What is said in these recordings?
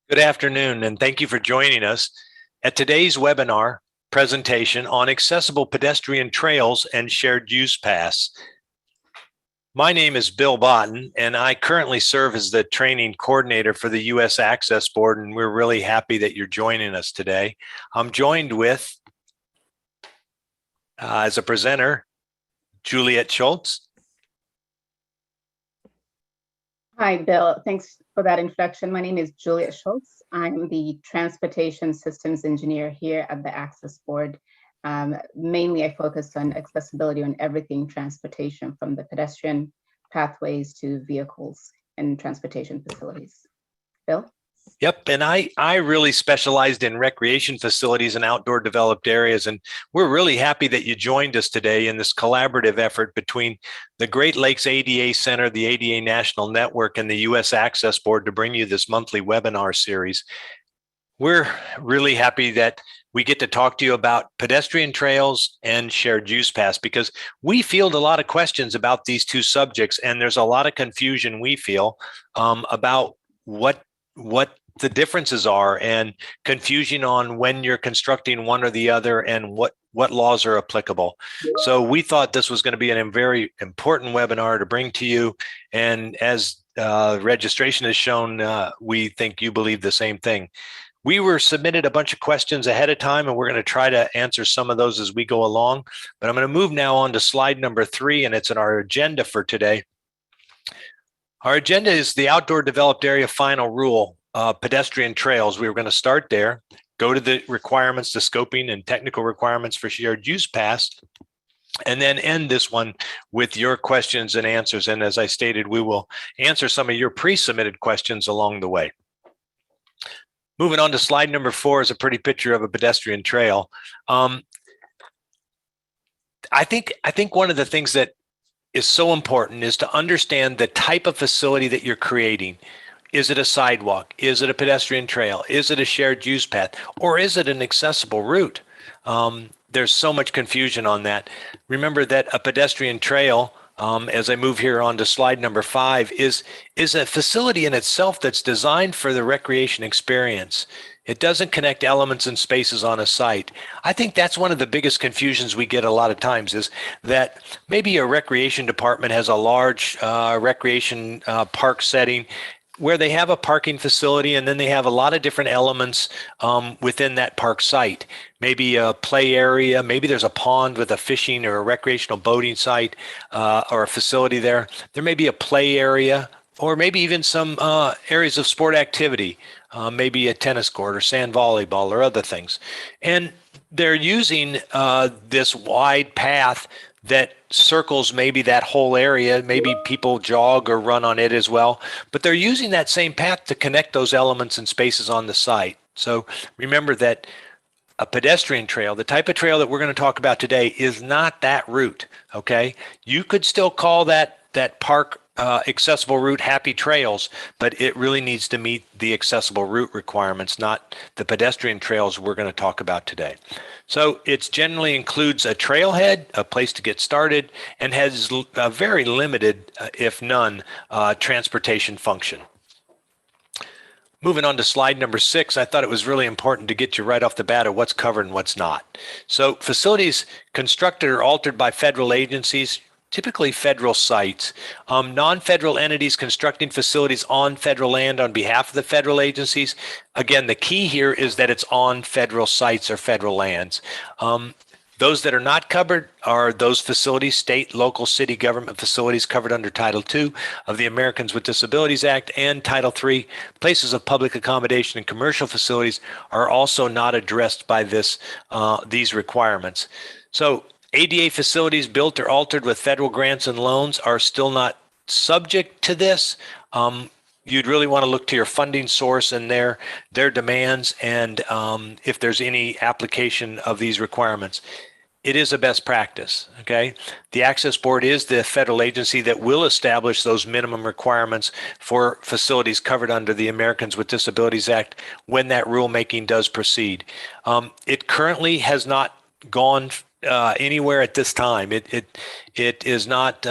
Good afternoon, and thank you for joining us at today's webinar presentation on accessible pedestrian trails and shared use paths. My name is Bill Botten, and I currently serve as the training coordinator for the U.S. Access Board, and we're really happy that you're joining us today. I'm joined with, as a presenter, Juliet Schultz. Hi, Bill. Thanks for that introduction. My name is Juliet Schultz. I'm the Transportation Systems Engineer here at the Access Board. Mainly, I focus on accessibility on everything transportation, from the pedestrian pathways to vehicles and transportation facilities. Bill? Yep, and I really specialized in recreation facilities and outdoor developed areas, and we're really happy that you joined us today in this collaborative effort between the Great Lakes ADA Center, the ADA National Network, and the U.S. Access Board to bring you this monthly webinar series. We're really happy that we get to talk to you about pedestrian trails and shared use paths, because we field a lot of questions about these two subjects, and there's a lot of confusion we feel about what the differences are, and confusion on when you're constructing one or the other and what laws are applicable. So we thought this was going to be a very important webinar to bring to you. And as registration has shown, we think you believe the same thing. We were submitted a bunch of questions ahead of time, and we're going to try to answer some of those as we go along. But I'm going to move now on to slide number 3, and it's in our agenda for today. Our agenda is the outdoor developed area final rule. Pedestrian trails. We were going to start there, go to the requirements, the scoping and technical requirements for shared use paths, and then end this one with your questions and answers. And as I stated, we will answer some of your pre-submitted questions along the way. Moving on to slide number 4 is a pretty picture of a pedestrian trail. I think one of the things that is so important is to understand the type of facility that you're creating. Is it a sidewalk? Is it a pedestrian trail? Is it a shared use path? Or is it an accessible route? There's so much confusion on that. Remember that a pedestrian trail, as I move here on to slide number 5, is a facility in itself that's designed for the recreation experience. It doesn't connect elements and spaces on a site. I think that's one of the biggest confusions we get a lot of times, is that maybe a recreation department has a large recreation park setting where they have a parking facility, and then they have a lot of different elements within that park site. Maybe a play area, maybe there's a pond with a fishing or a recreational boating site or a facility there. There may be a play area, or maybe even some areas of sport activity, maybe a tennis court or sand volleyball or other things. And they're using this wide path that circles maybe that whole area. Maybe people jog or run on it as well, but they're using that same path to connect those elements and spaces on the site. So remember that a pedestrian trail, the type of trail that we're going to talk about today, is not that route. Okay, you could still call that park accessible route happy trails, but it really needs to meet the accessible route requirements, not the pedestrian trails we're going to talk about today. So it generally includes a trailhead, a place to get started, and has a very limited, if none, transportation function. Moving on to slide number 6, I thought it was really important to get you right off the bat of what's covered and what's not. So facilities constructed or altered by federal agencies, typically federal sites, non-federal entities constructing facilities on federal land on behalf of the federal agencies. Again, the key here is that it's on federal sites or federal lands. Those that are not covered are those facilities, state, local, city government facilities covered under Title II of the Americans with Disabilities Act, and Title III. Places of public accommodation and commercial facilities are also not addressed by these requirements. So ADA facilities built or altered with federal grants and loans are still not subject to this. You'd really want to look to your funding source and their demands, and if there's any application of these requirements. It is a best practice, okay? The Access Board is the federal agency that will establish those minimum requirements for facilities covered under the Americans with Disabilities Act when that rulemaking does proceed. It currently has not gone anywhere at this time. It is not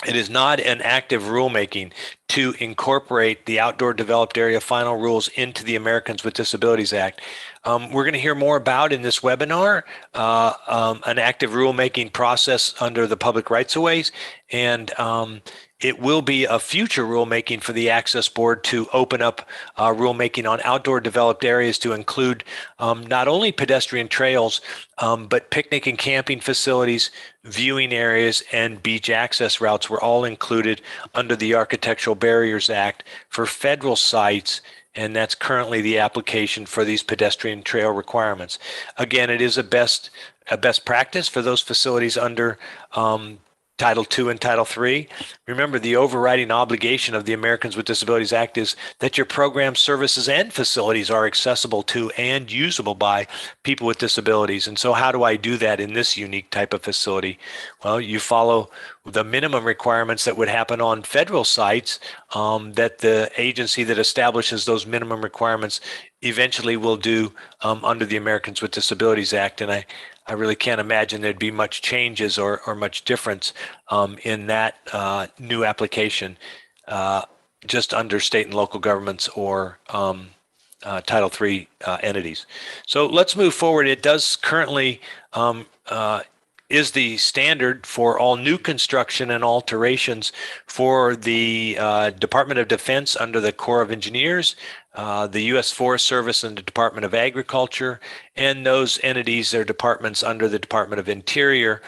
It is not an active rulemaking to incorporate the Outdoor Developed Area final rules into the Americans with Disabilities Act. We're going to hear more about in this webinar an active rulemaking process under the public rights-of-ways, and it will be a future rulemaking for the Access Board to open up rulemaking on outdoor developed areas to include not only pedestrian trails, but picnic and camping facilities, viewing areas, and beach access routes were all included under the Architectural Barriers Act for federal sites, and that's currently the application for these pedestrian trail requirements. Again, it is a best practice for those facilities under Title II and Title III. Remember, the overriding obligation of the Americans with Disabilities Act is that your programs, services, and facilities are accessible to and usable by people with disabilities. And so how do I do that in this unique type of facility? Well, you follow the minimum requirements that would happen on federal sites that the agency that establishes those minimum requirements eventually will do under the Americans with Disabilities Act. And I really can't imagine there'd be much changes or much difference in that new application just under state and local governments or Title III entities. So let's move forward. It does currently is the standard for all new construction and alterations for the Department of Defense under the Corps of Engineers, the U.S. Forest Service and the Department of Agriculture, and those entities, their departments under the Department of Interior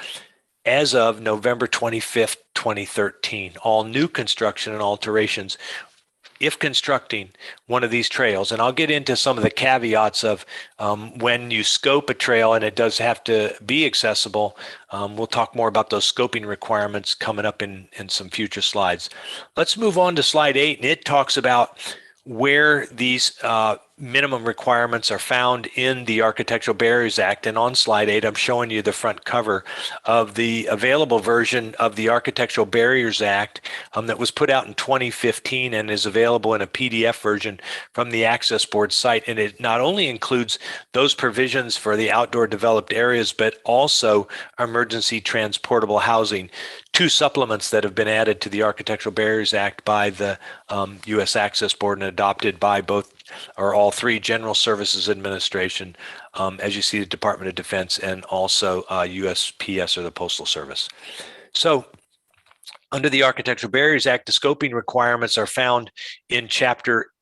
as of November 25th, 2013. All new construction and alterations, if constructing one of these trails, and I'll get into some of the caveats of when you scope a trail and it does have to be accessible. We'll talk more about those scoping requirements coming up in some future slides. Let's move on to slide 8, and it talks about where these minimum requirements are found in the Architectural Barriers Act. And on slide 8, I'm showing you the front cover of the available version of the Architectural Barriers Act that was put out in 2015 and is available in a PDF version from the Access Board site. And it not only includes those provisions for the outdoor developed areas, but also emergency transportable housing, 2 supplements that have been added to the Architectural Barriers Act by the U.S. Access Board and adopted by both or all 3 General Services Administration, as you see, the Department of Defense, and also USPS or the Postal Service. So under the Architectural Barriers Act, the scoping requirements are found in Chapter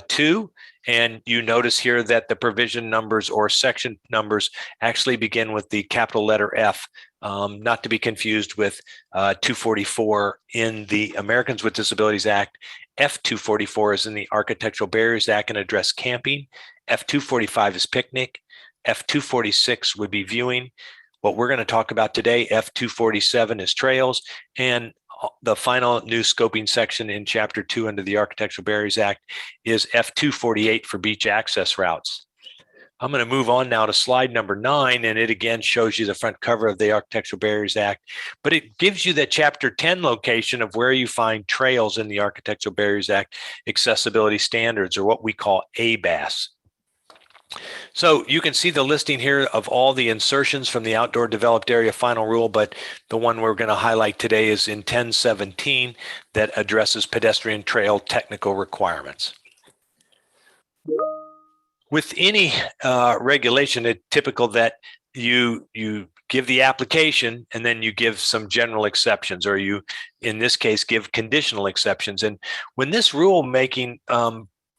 2. And you notice here that the provision numbers or section numbers actually begin with the capital letter F, not to be confused with 244 in the Americans with Disabilities Act. F244 is in the Architectural Barriers Act and address camping. F245 is picnic. F246 would be viewing. What we're going to talk about today, F247 is trails, and the final new scoping section in Chapter 2 under the Architectural Barriers Act is F248 for beach access routes. I'm going to move on now to slide number 9, and it again shows you the front cover of the Architectural Barriers Act, but it gives you the Chapter 10 location of where you find trails in the Architectural Barriers Act accessibility standards, or what we call ABAS. So you can see the listing here of all the insertions from the Outdoor Developed Area Final Rule, but the one we're going to highlight today is in 1017 that addresses pedestrian trail technical requirements. With any regulation, it's typical that you give the application and then you give some general exceptions, or you, in this case, give conditional exceptions. And when this rule making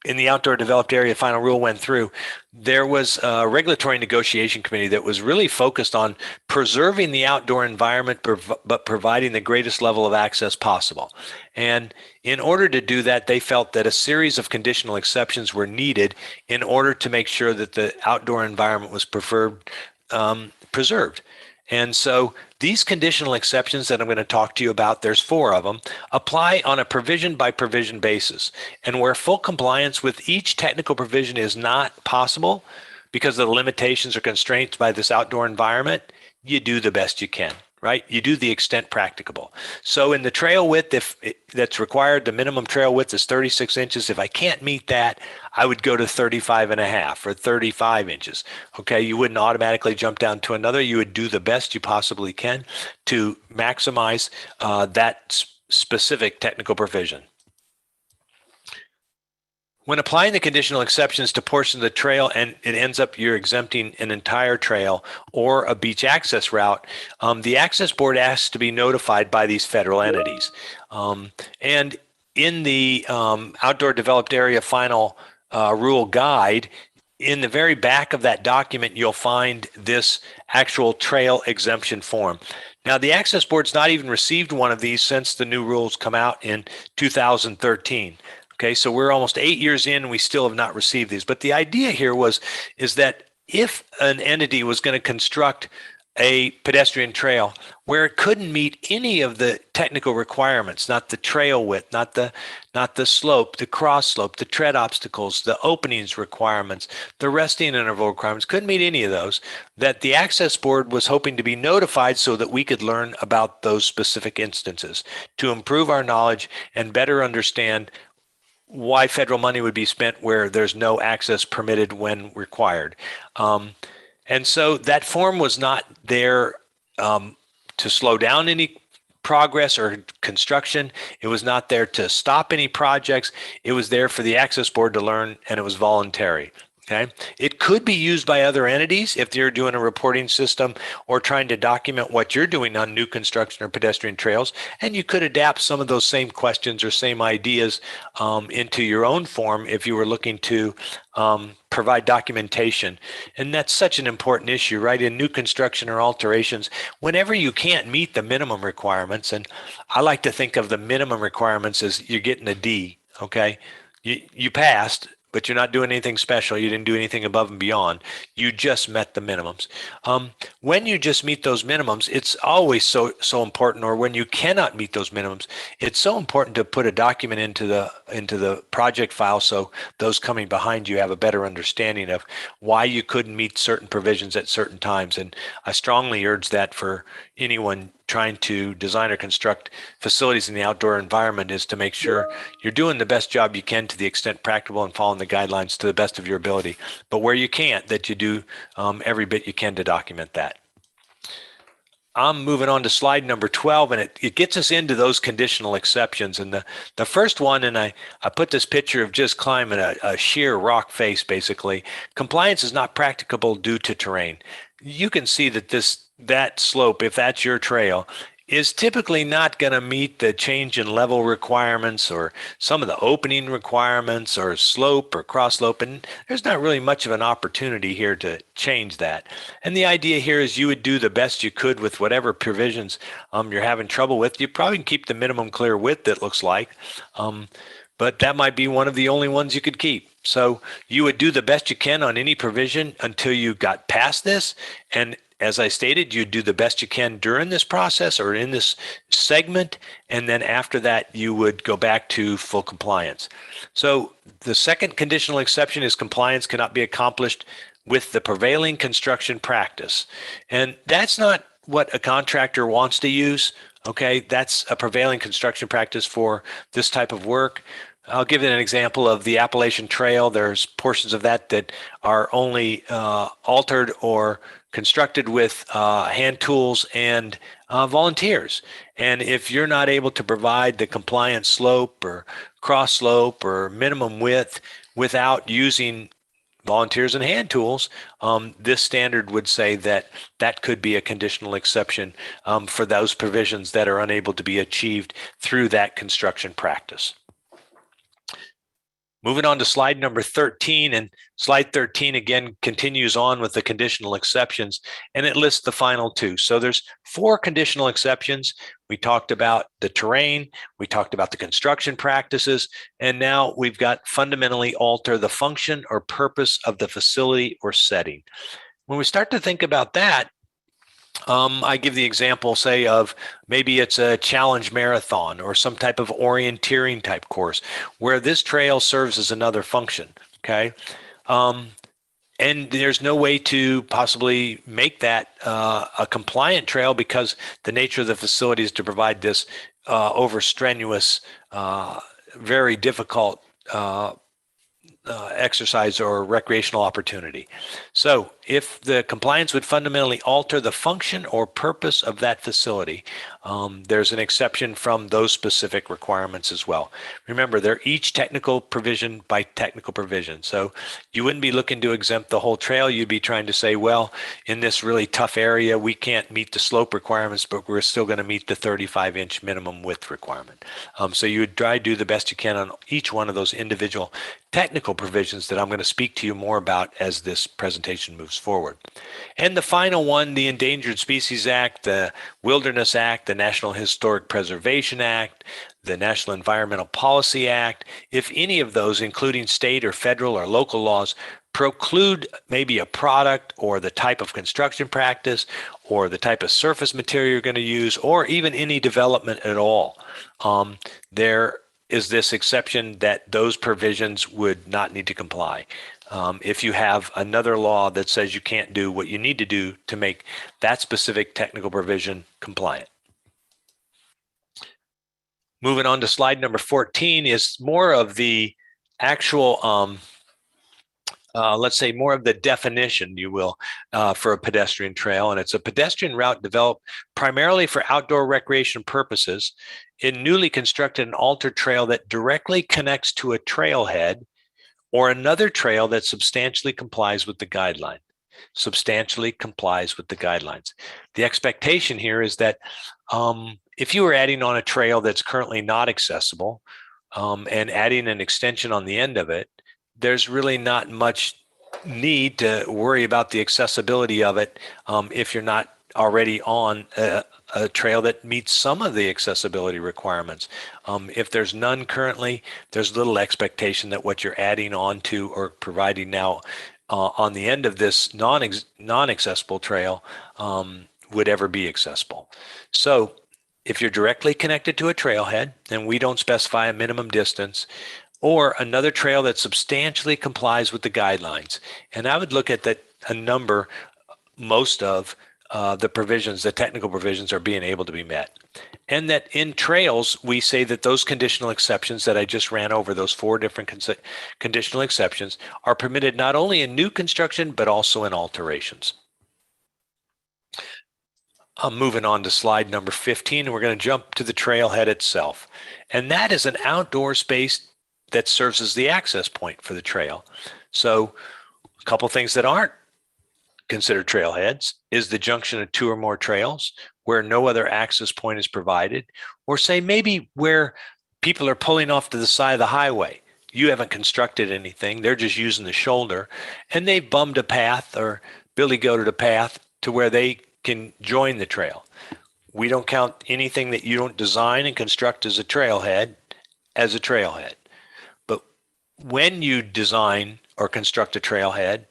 in the Outdoor Developed Area Final Rule went through, there was a regulatory negotiation committee that was really focused on preserving the outdoor environment, but providing the greatest level of access possible. And in order to do that, they felt that a series of conditional exceptions were needed in order to make sure that the outdoor environment was preserved. And so these conditional exceptions that I'm going to talk to you about, there's 4 of them, apply on a provision by provision basis. And where full compliance with each technical provision is not possible because of the limitations or constraints by this outdoor environment, you do the best you can, right? You do the extent practicable. So in the trail width, if that's required, the minimum trail width is 36 inches. If I can't meet that, I would go to 35.5 or 35 inches. Okay, you wouldn't automatically jump down to another. You would do the best you possibly can to maximize that specific technical provision. When applying the conditional exceptions to portions of the trail and it ends up you're exempting an entire trail or a beach access route, the access board asks to be notified by these federal entities. And in the Outdoor Developed Area Final Rule Guide, in the very back of that document, you'll find this actual trail exemption form. Now, the access board's not even received one of these since the new rules come out in 2013. Okay, so we're almost 8 years in and we still have not received these. But the idea here is that if an entity was going to construct a pedestrian trail where it couldn't meet any of the technical requirements, not the trail width, not the slope, the cross slope, the tread obstacles, the openings requirements, the resting interval requirements, couldn't meet any of those, that the access board was hoping to be notified so that we could learn about those specific instances to improve our knowledge and better understand why federal money would be spent where there's no access permitted when required. And so that form was not there to slow down any progress or construction. It was not there to stop any projects. It was there for the access board to learn, and it was voluntary. Okay. It could be used by other entities if you're doing a reporting system or trying to document what you're doing on new construction or pedestrian trails. And you could adapt some of those same questions or same ideas into your own form if you were looking to provide documentation. And that's such an important issue, right? In new construction or alterations, whenever you can't meet the minimum requirements, and I like to think of the minimum requirements as you're getting a D, okay? You passed, but you're not doing anything special. You didn't do anything above and beyond. You just met the minimums. When you just meet those minimums, it's always so important, or when you cannot meet those minimums, it's so important to put a document into the project file so those coming behind you have a better understanding of why you couldn't meet certain provisions at certain times. And I strongly urge that for anyone trying to design or construct facilities in the outdoor environment, is to make sure you're doing the best job you can to the extent practical and following the guidelines to the best of your ability. But where you can't, that you do every bit you can to document that. I'm moving on to slide number 12, and it gets us into those conditional exceptions. And the first one, and I put this picture of just climbing a sheer rock face, basically. Compliance is not practicable due to terrain. You can see that that slope, if that's your trail, is typically not going to meet the change in level requirements or some of the opening requirements or slope or cross slope, and there's not really much of an opportunity here to change that. And the idea here is you would do the best you could with whatever provisions you're having trouble with. You probably can keep the minimum clear width, it looks like, but that might be one of the only ones you could keep. So you would do the best you can on any provision until you got past this. And as I stated, you do the best you can during this process or in this segment, and then after that, you would go back to full compliance. So the second conditional exception is compliance cannot be accomplished with the prevailing construction practice. And that's not what a contractor wants to use, okay? That's a prevailing construction practice for this type of work. I'll give you an example of the Appalachian Trail. There's portions of that are only altered or constructed with hand tools and volunteers. And if you're not able to provide the compliant slope or cross slope or minimum width without using volunteers and hand tools, this standard would say that that could be a conditional exception for those provisions that are unable to be achieved through that construction practice. Moving on to slide number 13, and slide 13 again continues on with the conditional exceptions, and it lists the final two. So there's 4 conditional exceptions. We talked about the terrain, we talked about the construction practices, and now we've got fundamentally alter the function or purpose of the facility or setting. When we start to think about that, I give the example, say, of maybe it's a challenge marathon or some type of orienteering type course where this trail serves as another function, okay? And there's no way to possibly make that a compliant trail because the nature of the facility is to provide this over strenuous, very difficult exercise or recreational opportunity. So if the compliance would fundamentally alter the function or purpose of that facility, there's an exception from those specific requirements as well. Remember, they're each technical provision by technical provision. So you wouldn't be looking to exempt the whole trail. You'd be trying to say, well, in this really tough area, we can't meet the slope requirements, but we're still going to meet the 35-inch minimum width requirement. So you would try to do the best you can on each one of those individual technical provisions that I'm going to speak to you more about as this presentation moves forward. And the final one, the Endangered Species Act, the Wilderness Act, the National Historic Preservation Act, the National Environmental Policy Act, if any of those, including state or federal or local laws, preclude maybe a product or the type of construction practice or the type of surface material you're going to use, or even any development at all, there is this exception that those provisions would not need to comply. If you have another law that says you can't do what you need to do to make that specific technical provision compliant. Moving on to slide number 14 is more of the actual, let's say more of the definition, you will, for a pedestrian trail. And it's a pedestrian route developed primarily for outdoor recreation purposes in newly constructed and altered trail that directly connects to a trailhead or another trail that substantially complies with the guideline. Substantially complies with the guidelines. The expectation here is that if you were adding on a trail that's currently not accessible and adding an extension on the end of it, there's really not much need to worry about the accessibility of it if you're not already on a trail that meets some of the accessibility requirements. If there's none currently, there's little expectation that what you're adding on to or providing now on the end of this non-accessible trail would ever be accessible. So if you're directly connected to a trailhead, and we don't specify a minimum distance, or another trail that substantially complies with the guidelines, and I would look at that a number, most of the provisions, the technical provisions are being able to be met. And that in trails, we say that those conditional exceptions that I just ran over, those 4 different conditional exceptions, are permitted not only in new construction, but also in alterations. I'm moving on to slide number 15, and we're going to jump to the trailhead itself. And that is an outdoor space that serves as the access point for the trail. So a couple things that aren't considered trailheads is the junction of 2 or more trails where no other access point is provided, or say maybe where people are pulling off to the side of the highway. You haven't constructed anything, they're just using the shoulder, and they've bummed a path or billy-goated a path to where they can join the trail. We don't count anything that you don't design and construct as a trailhead as a trailhead. But when you design or construct a trailhead,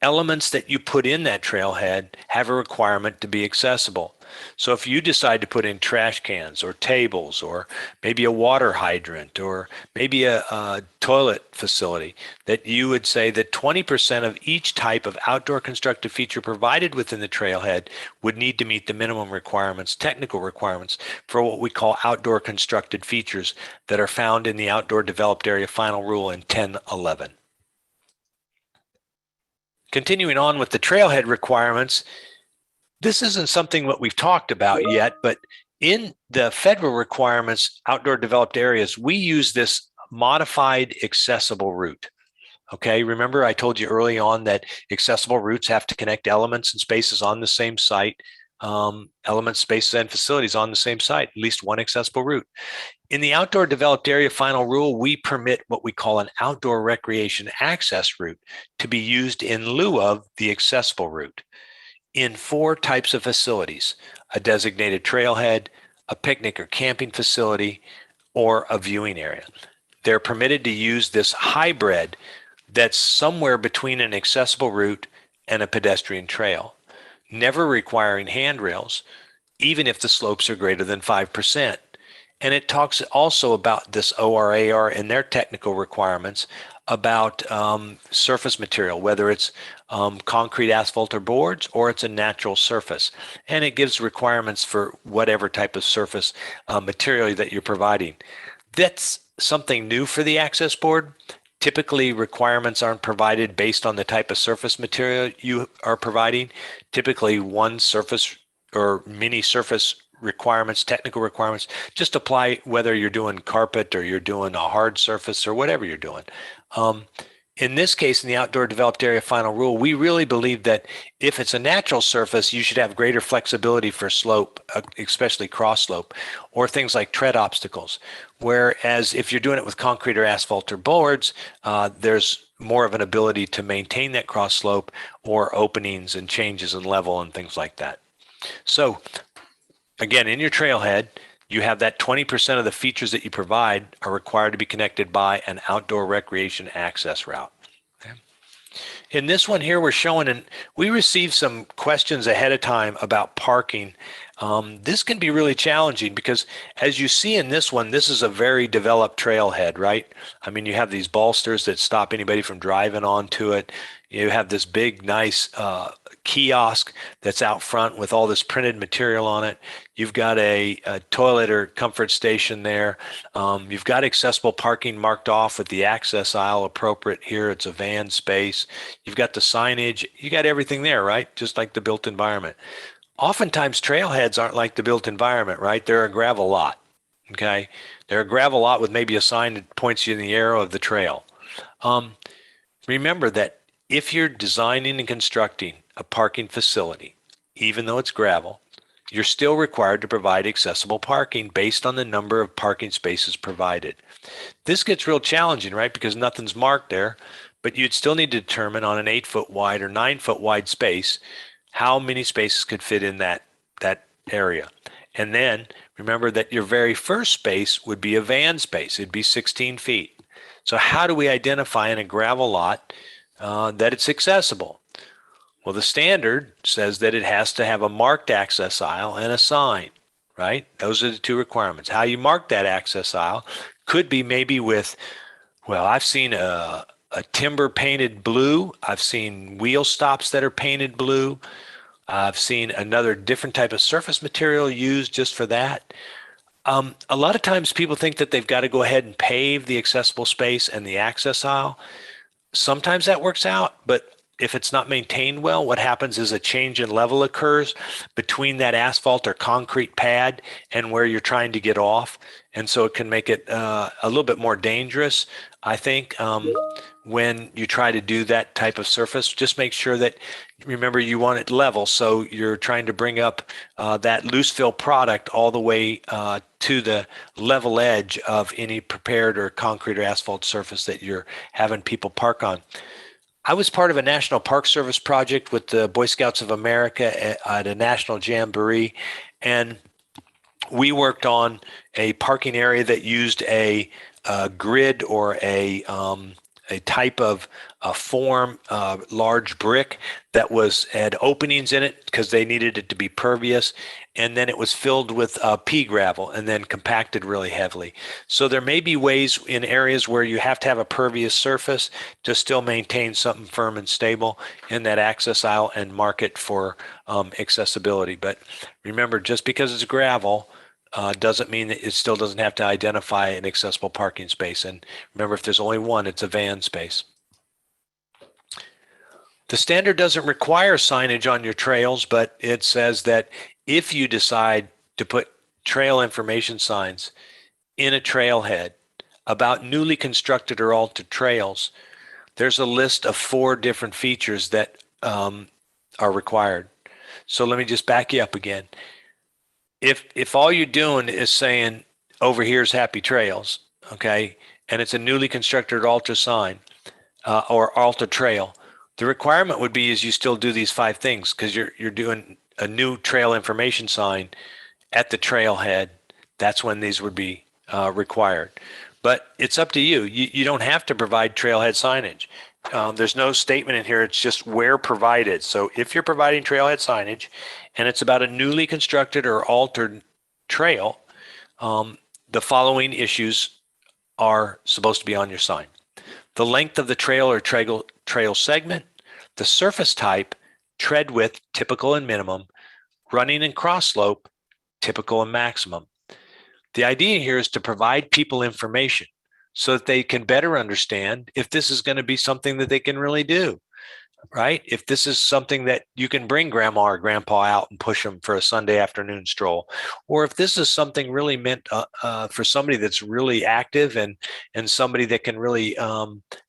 elements that you put in that trailhead have a requirement to be accessible. So if you decide to put in trash cans or tables or maybe a water hydrant or maybe a toilet facility, that you would say that 20% of each type of outdoor constructed feature provided within the trailhead would need to meet the minimum requirements, technical requirements, for what we call outdoor constructed features that are found in the Outdoor Developed Area Final Rule in 1011. Continuing on with the trailhead requirements, this isn't something what we've talked about yet, but in the federal requirements, outdoor developed areas, we use this modified accessible route. Okay, remember I told you early on that accessible routes have to connect elements and spaces on the same site, elements, spaces, and facilities on the same site, at least one accessible route. In the Outdoor Developed Area Final Rule, we permit what we call an outdoor recreation access route to be used in lieu of the accessible route in 4 types of facilities: a designated trailhead, a picnic or camping facility, or a viewing area. They're permitted to use this hybrid that's somewhere between an accessible route and a pedestrian trail, never requiring handrails, even if the slopes are greater than 5%. And it talks also about this ORAR and their technical requirements about surface material, whether it's concrete, asphalt, or boards, or it's a natural surface. And it gives requirements for whatever type of surface material that you're providing. That's something new for the Access Board. Typically, requirements aren't provided based on the type of surface material you are providing. Typically, one surface or many surface requirements, technical requirements, just apply whether you're doing carpet or you're doing a hard surface or whatever you're doing. In this case, in the outdoor developed area final rule, we really believe that if it's a natural surface, you should have greater flexibility for slope, especially cross slope, or things like tread obstacles. Whereas if you're doing it with concrete or asphalt or boards, there's more of an ability to maintain that cross slope or openings and changes in level and things like that. So again, in your trailhead, you have that 20% of the features that you provide are required to be connected by an outdoor recreation access route. Okay. In this one here, we're showing, and we received some questions ahead of time about parking. This can be really challenging because as you see in this one, this is a very developed trailhead, right? I mean, you have these bolsters that stop anybody from driving onto it. You have this big, nice kiosk that's out front with all this printed material on it. You've got a toilet or comfort station there. You've got accessible parking marked off with the access aisle appropriate here. It's a van space. You've got the signage. You got everything there, right? Just like the built environment. Oftentimes, trailheads aren't like the built environment, right? They're a gravel lot, okay? They're a gravel lot with maybe a sign that points you in the arrow of the trail. Remember that if you're designing and constructing a parking facility, even though it's gravel, you're still required to provide accessible parking based on the number of parking spaces provided. This gets real challenging, right? Because nothing's marked there, but you'd still need to determine on an 8-foot wide or 9-foot wide space how many spaces could fit in that area. And then remember that your very first space would be a van space. It'd be 16 feet. So how do we identify in a gravel lot that it's accessible? Well, the standard says that it has to have a marked access aisle and a sign, right? Those are the two requirements. How you mark that access aisle could be maybe with, well, I've seen a timber painted blue. I've seen wheel stops that are painted blue. I've seen another different type of surface material used just for that. A lot of times people think that they've got to go ahead and pave the accessible space and the access aisle. Sometimes that works out, but if it's not maintained well, what happens is a change in level occurs between that asphalt or concrete pad and where you're trying to get off. And so it can make it a little bit more dangerous, I think, when you try to do that type of surface. Just make sure that, remember, you want it level. So you're trying to bring up that loose fill product all the way to the level edge of any prepared or concrete or asphalt surface that you're having people park on. I was part of a National Park Service project with the Boy Scouts of America at a national jamboree, and we worked on a parking area that used a grid or a type of a form, large brick that had openings in it because they needed it to be pervious, and then it was filled with pea gravel and then compacted really heavily. So there may be ways in areas where you have to have a pervious surface to still maintain something firm and stable in that access aisle and mark it for accessibility. But remember, just because it's gravel doesn't mean that it still doesn't have to identify an accessible parking space. And remember, if there's only one, it's a van space. The standard doesn't require signage on your trails, but it says that if you decide to put trail information signs in a trailhead about newly constructed or altered trails, there's a list of 4 different features that are required. So let me just back you up again. If all you're doing is saying, over here's Happy Trails, okay, and it's a newly constructed alter sign or alter trail, the requirement would be is you still do these 5 things because you're doing a new trail information sign at the trailhead. That's when these would be required. But it's up to you. You don't have to provide trailhead signage. There's no statement in here. It's just where provided. So if you're providing trailhead signage and it's about a newly constructed or altered trail, the following issues are supposed to be on your sign: the length of the trail or trail segment, the surface type, tread width, typical and minimum, running and cross slope, typical and maximum. The idea here is to provide people information so that they can better understand if this is going to be something that they can really do, right? If this is something that you can bring grandma or grandpa out and push them for a Sunday afternoon stroll, or if this is something really meant for somebody that's really active and somebody that can really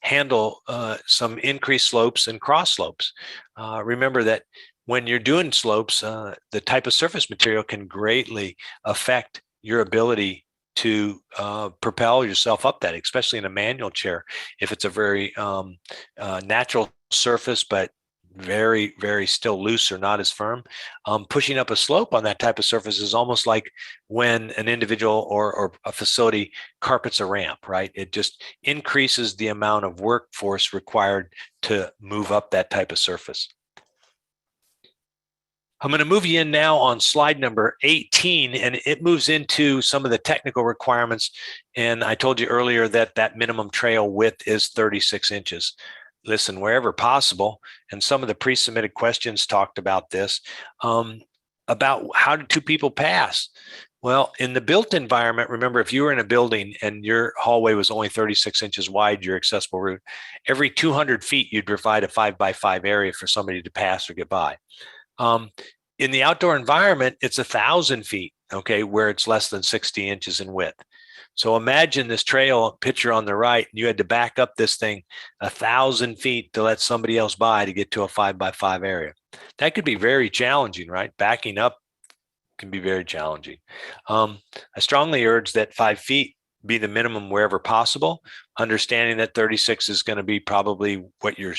handle some increased slopes and cross slopes. Remember that when you're doing slopes, the type of surface material can greatly affect your ability to propel yourself up that, especially in a manual chair. If it's a very natural surface, but very, very still loose or not as firm, pushing up a slope on that type of surface is almost like when an individual or a facility carpets a ramp, right? It just increases the amount of workforce required to move up that type of surface. I'm going to move you in now on slide number 18, and it moves into some of the technical requirements. And I told you earlier that that minimum trail width is 36 inches. Listen, wherever possible, and some of the pre-submitted questions talked about this, about how do two people pass? Well, in the built environment, remember, if you were in a building and your hallway was only 36 inches wide, your accessible route, every 200 feet, you'd provide a 5x5 area for somebody to pass or get by. In the outdoor environment, it's 1,000 feet, okay, where it's less than 60 inches in width. So imagine this trail picture on the right, and you had to back up this thing 1,000 feet to let somebody else by to get to a 5x5 area. That could be very challenging, right? Backing up can be very challenging. I strongly urge that 5 feet be the minimum wherever possible, understanding that 36 is going to be probably what you're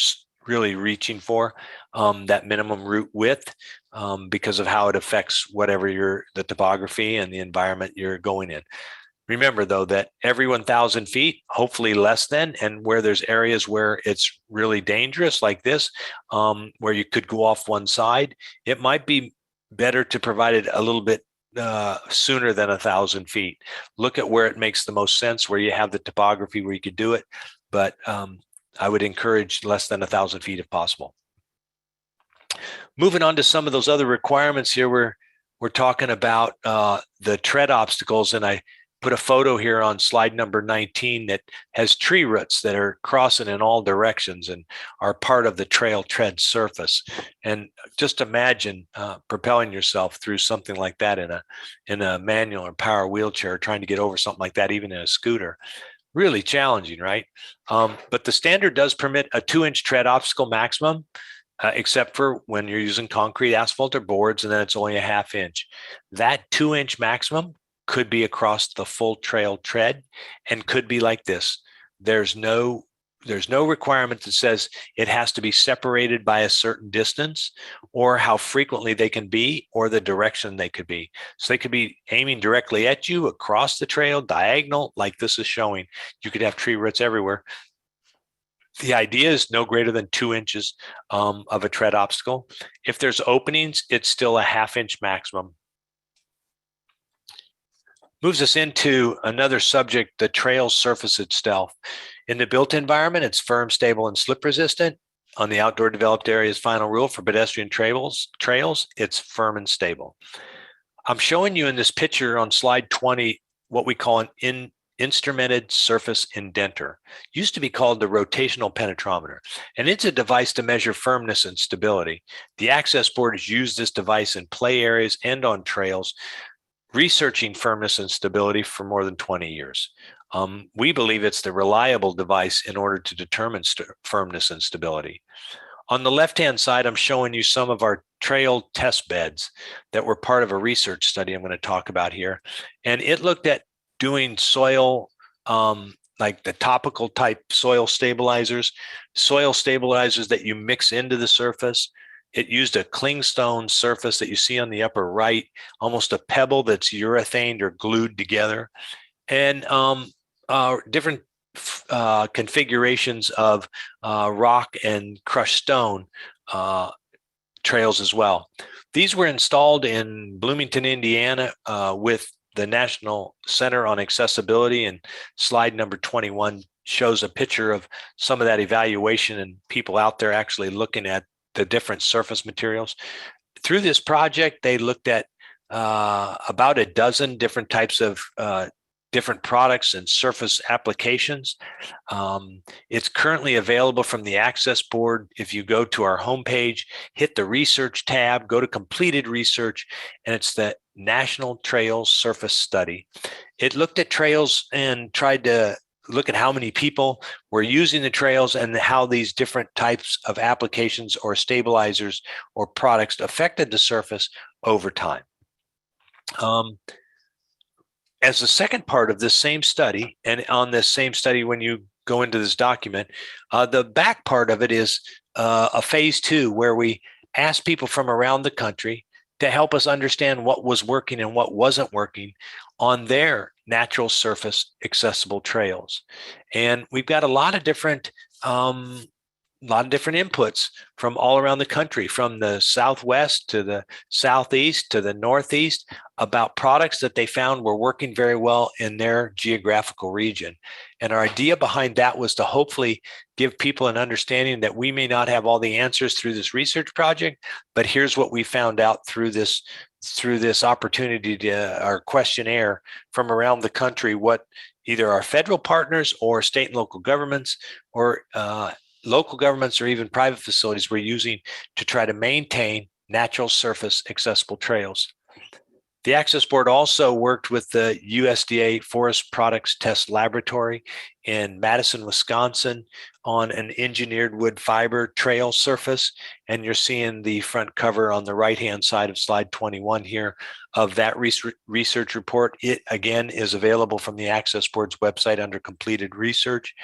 really reaching for, that minimum route width, because of how it affects whatever the topography and the environment you're going in. Remember, though, that every 1,000 feet, hopefully less than, and where there's areas where it's really dangerous like this, where you could go off one side, it might be better to provide it a little bit sooner than 1,000 feet. Look at where it makes the most sense, where you have the topography where you could do it. But I would encourage less than 1,000 feet if possible. Moving on to some of those other requirements here, we're talking about the tread obstacles, and I put a photo here on slide number 19 that has tree roots that are crossing in all directions and are part of the trail tread surface. And just imagine propelling yourself through something like that in a manual or power wheelchair, trying to get over something like that, even in a scooter. Really challenging, right? But the standard does permit a 2-inch tread obstacle maximum, except for when you're using concrete, asphalt, or boards, and then it's only a 1/2 inch. That 2-inch maximum could be across the full trail tread and could be like this. There's no requirement that says it has to be separated by a certain distance or how frequently they can be or the direction they could be. So they could be aiming directly at you across the trail, diagonal, like this is showing. You could have tree roots everywhere. The idea is no greater than 2 inches of a tread obstacle. If there's openings, it's still a 1/2 inch maximum. Moves us into another subject, the trail surface itself. In the built environment, it's firm, stable, and slip resistant. On the outdoor developed areas, final rule for pedestrian trails, it's firm and stable. I'm showing you in this picture on slide 20 what we call an instrumented surface indenter. Used to be called the rotational penetrometer, and it's a device to measure firmness and stability. The access board has used this device in play areas and on trails, researching firmness and stability for more than 20 years. We believe it's the reliable device in order to determine firmness and stability. On the left-hand side, I'm showing you some of our trail test beds that were part of a research study I'm going to talk about here. And it looked at doing soil, like the topical type soil stabilizers that you mix into the surface. It used a clingstone surface that you see on the upper right, almost a pebble that's urethaned or glued together, and different configurations of rock and crushed stone trails as well. These were installed in Bloomington, Indiana, with the National Center on Accessibility, and slide number 21 shows a picture of some of that evaluation and people out there actually looking at the different surface materials. Through this project, they looked at about a dozen different types of different products and surface applications. It's currently available from the Access Board. If you go to our homepage, hit the Research tab, go to Completed Research, and it's the National Trails Surface Study. It looked at trails and tried to look at how many people were using the trails and how these different types of applications or stabilizers or products affected the surface over time. As the second part of this same study, and on this same study, when you go into this document, the back part of it is a phase 2 where we asked people from around the country to help us understand what was working and what wasn't working on their natural surface accessible trails. And we've got a lot of different inputs from all around the country, from the Southwest to the Southeast to the Northeast, about products that they found were working very well in their geographical region. And our idea behind that was to hopefully give people an understanding that we may not have all the answers through this research project, but here's what we found out through this opportunity to our questionnaire from around the country, what either our federal partners or state and local governments or local governments or even private facilities were using to try to maintain natural surface accessible trails. The Access Board also worked with the USDA Forest Products Test Laboratory in Madison, Wisconsin on an engineered wood fiber trail surface. And you're seeing the front cover on the right-hand side of slide 21 here of that research report. It, again, is available from the Access Board's website under completed research.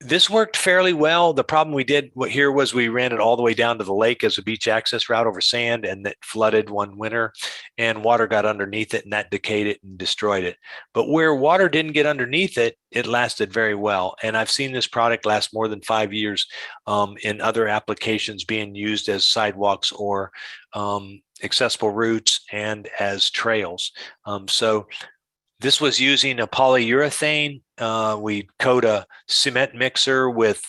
This worked fairly well. The problem we did here was we ran it all the way down to the lake as a beach access route over sand, and it flooded one winter and water got underneath it and that decayed it and destroyed it. But where water didn't get underneath it, it lasted very well. And I've seen this product last more than 5 years in other applications being used as sidewalks or accessible routes and as trails. So this was using a polyurethane. We coat a cement mixer with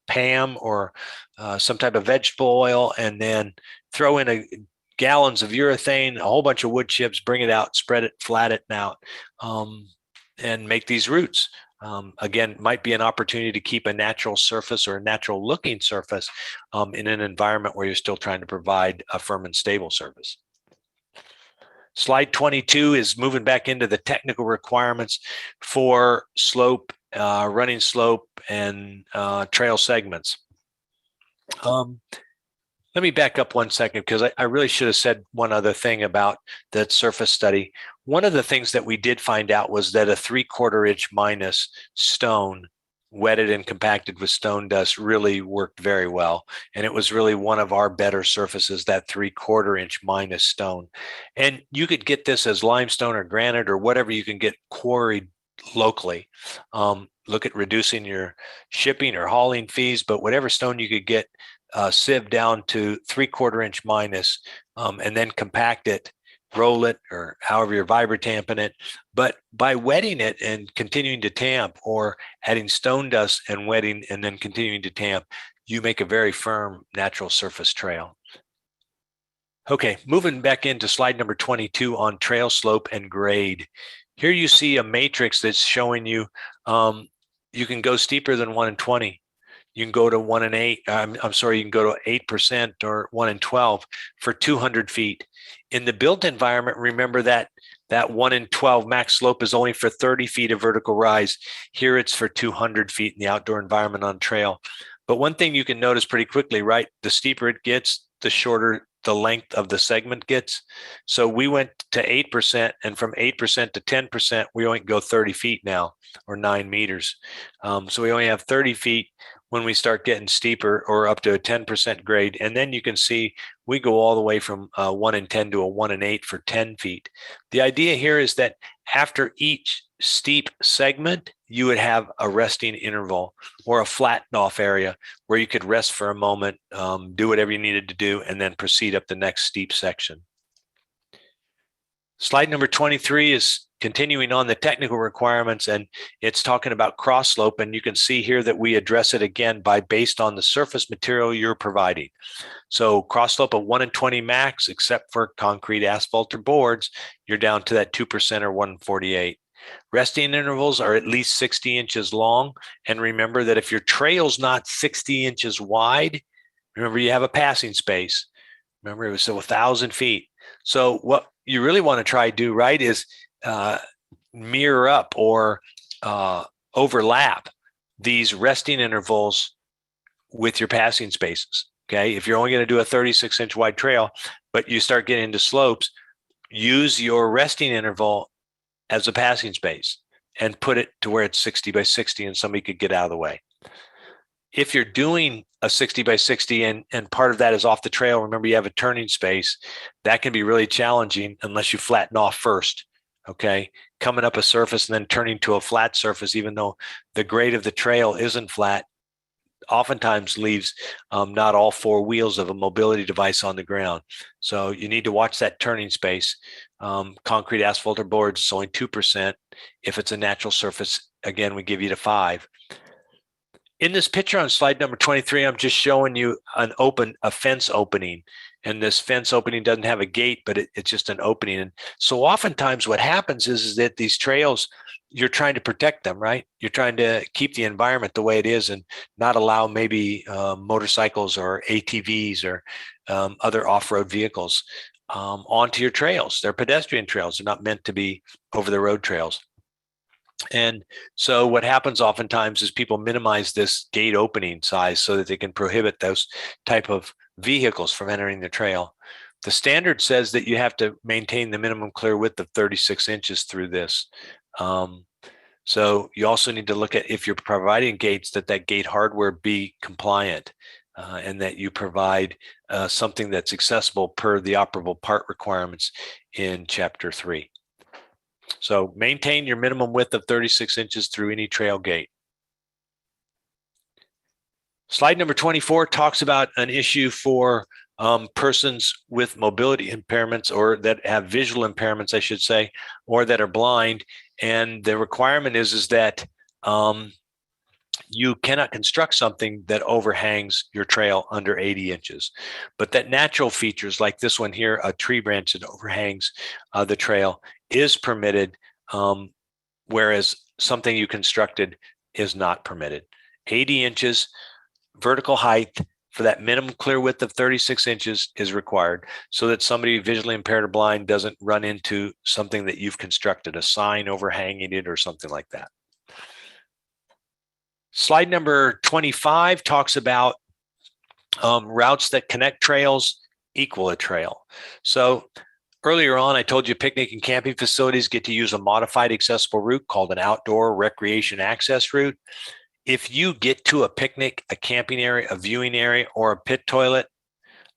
PAM or some type of vegetable oil, and then throw in gallons of urethane, a whole bunch of wood chips, bring it out, spread it, flat it out, and make these routes. Again, might be an opportunity to keep a natural surface or a natural looking surface in an environment where you're still trying to provide a firm and stable surface. Slide 22 is moving back into the technical requirements for slope, running slope, and trail segments. Let me back up 1 second because I really should have said one other thing about that surface study. One of the things that we did find out was that a 3/4 inch minus stone wetted and compacted with stone dust really worked very well. And it was really one of our better surfaces, that 3/4 inch minus stone. And you could get this as limestone or granite or whatever you can get quarried locally. Look at reducing your shipping or hauling fees, but whatever stone you could get sieved down to 3/4 inch minus and then compact it, roll it, or however you're vibrotamping it. But by wetting it and continuing to tamp, or adding stone dust and wetting and then continuing to tamp, you make a very firm natural surface trail. Okay, moving back into slide number 22 on trail slope and grade. Here you see a matrix that's showing you you can go steeper than 1 in 20. You can go to 1 in 8. I'm sorry, you can go to 8% or 1 in 12 for 200 feet. In the built environment, remember that 1 in 12 max slope is only for 30 feet of vertical rise. Here it's for 200 feet in the outdoor environment on trail. But one thing you can notice pretty quickly, right? The steeper it gets, the shorter the length of the segment gets. So we went to 8%, and from 8% to 10%, we only go 30 feet now, or 9 meters. So we only have 30 feet when we start getting steeper, or up to a 10% grade. And then you can see we go all the way from 1 in 10 to a 1 in 8 for 10 feet. The idea here is that after each steep segment, you would have a resting interval or a flattened off area where you could rest for a moment, do whatever you needed to do, and then proceed up the next steep section. Slide number 23 is continuing on the technical requirements, and it's talking about cross slope. And you can see here that we address it again by based on the surface material you're providing. So cross slope of 1 in 20 max, except for concrete, asphalt, or boards, you're down to that 2% or 148. Resting intervals are at least 60 inches long. And remember that if your trail's not 60 inches wide, remember you have a passing space. Remember it was 1,000 feet. So what you really want to try to do, right, is mirror up or overlap these resting intervals with your passing spaces. Okay, if you're only going to do a 36-inch wide trail, but you start getting into slopes, use your resting interval as a passing space and put it to where it's 60 by 60 and somebody could get out of the way. If you're doing a 60 by 60 and part of that is off the trail, remember you have a turning space, that can be really challenging unless you flatten off first. Okay, coming up a surface and then turning to a flat surface, even though the grade of the trail isn't flat, oftentimes leaves not all four wheels of a mobility device on the ground. So you need to watch that turning space. Concrete, asphalt, or boards is only 2%. If it's a natural surface, again, we give you to 5. In this picture on slide number 23, I'm just showing you a fence opening. And this fence opening doesn't have a gate, but it's just an opening. And so oftentimes what happens is that these trails, you're trying to protect them, right? You're trying to keep the environment the way it is and not allow maybe motorcycles or ATVs or other off-road vehicles onto your trails. They're pedestrian trails. They're not meant to be over-the-road trails. And so what happens oftentimes is people minimize this gate opening size so that they can prohibit those type of vehicles from entering the trail. The standard says that you have to maintain the minimum clear width of 36 inches through this. So you also need to look at, if you're providing gates, that gate hardware be compliant and that you provide something that's accessible per the operable part requirements in Chapter 3. So maintain your minimum width of 36 inches through any trail gate. Slide number 24 talks about an issue for persons with mobility impairments, or that have visual impairments, I should say, or that are blind. And the requirement is that you cannot construct something that overhangs your trail under 80 inches. But that natural features like this one here, a tree branch that overhangs the trail, is permitted, whereas something you constructed is not permitted. 80 inches vertical height for that minimum clear width of 36 inches is required so that somebody visually impaired or blind doesn't run into something that you've constructed, a sign overhanging it or something like that. Slide number 25 talks about routes that connect trails equal a trail. So earlier on, I told you picnic and camping facilities get to use a modified accessible route called an outdoor recreation access route. If you get to a picnic, a camping area, a viewing area, or a pit toilet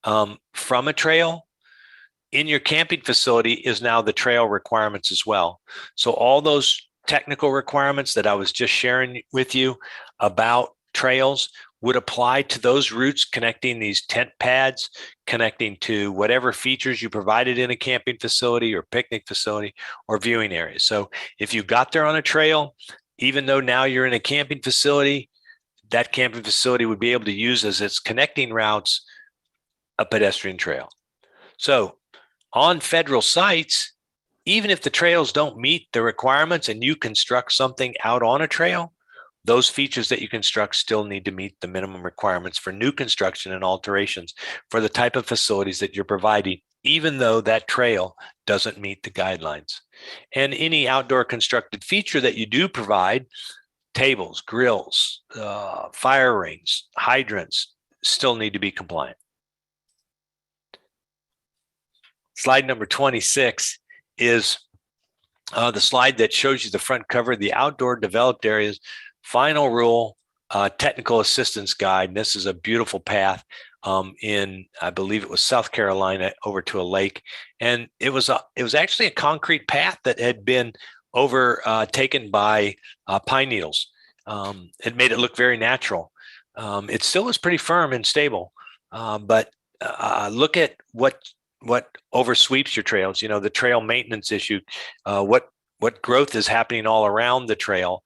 from a trail, in your camping facility is now the trail requirements as well. So all those technical requirements that I was just sharing with you about trails would apply to those routes connecting these tent pads, connecting to whatever features you provided in a camping facility or picnic facility or viewing area. So if you got there on a trail, even though now you're in a camping facility, that camping facility would be able to use as its connecting routes a pedestrian trail. So on federal sites, even if the trails don't meet the requirements and you construct something out on a trail, those features that you construct still need to meet the minimum requirements for new construction and alterations for the type of facilities that you're providing, even though that trail doesn't meet the guidelines. And any outdoor constructed feature that you do provide, tables, grills, fire rings, hydrants, still need to be compliant. Slide number 26 is the slide that shows you the front cover, the outdoor developed areas, final rule, technical assistance guide. And this is a beautiful path in, I believe it was South Carolina, over to a lake. And it was actually a concrete path that had been overtaken by pine needles. It made it look very natural. It still is pretty firm and stable, but look at what oversweeps your trails. You know, the trail maintenance issue, what what growth is happening all around the trail,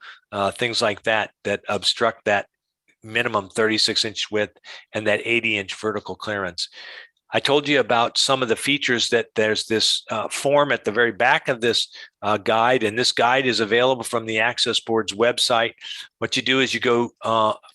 things like that obstruct that minimum 36-inch width and that 80-inch vertical clearance. I told you about some of the features that there's this form at the very back of this guide, and this guide is available from the Access Board's website. What you do is you go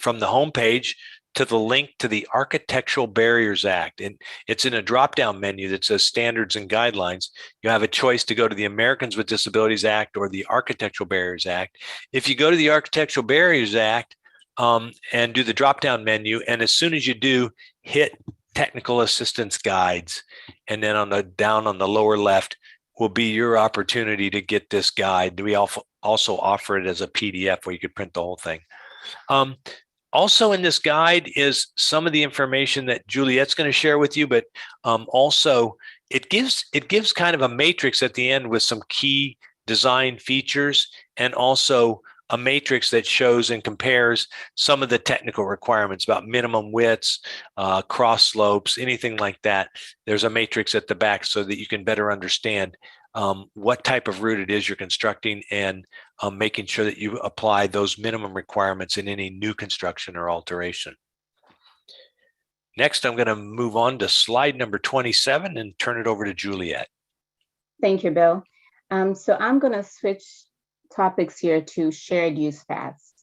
from the homepage to the link to the Architectural Barriers Act, and it's in a drop-down menu that says Standards and Guidelines. You have a choice to go to the Americans with Disabilities Act or the Architectural Barriers Act. If you go to the Architectural Barriers Act and do the drop-down menu, and as soon as you do, hit Technical Assistance Guides, and then down on the lower left will be your opportunity to get this guide. We also offer it as a PDF where you could print the whole thing. Also in this guide is some of the information that Juliet's going to share with you, but also it gives kind of a matrix at the end with some key design features, and also a matrix that shows and compares some of the technical requirements about minimum widths, cross slopes, anything like that. There's a matrix at the back so that you can better understand what type of route it is you're constructing, and making sure that you apply those minimum requirements in any new construction or alteration. Next, I'm going to move on to slide number 27 and turn it over to Juliet. Thank you, Bill. So I'm going to switch topics here to shared use paths.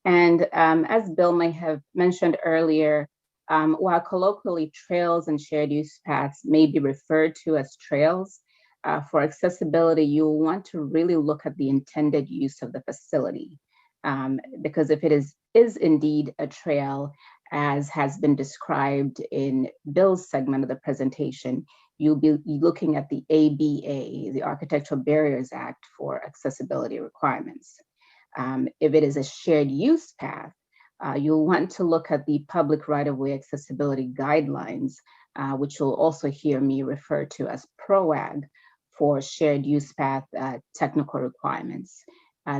And as Bill may have mentioned earlier, while colloquially trails and shared use paths may be referred to as trails, for accessibility, you'll want to really look at the intended use of the facility. Because if it is indeed a trail, as has been described in Bill's segment of the presentation, you'll be looking at the ABA, the Architectural Barriers Act, for accessibility requirements. If it is a shared use path, you'll want to look at the Public Right-of-Way Accessibility Guidelines, which you'll also hear me refer to as PROAG, for shared use path technical requirements.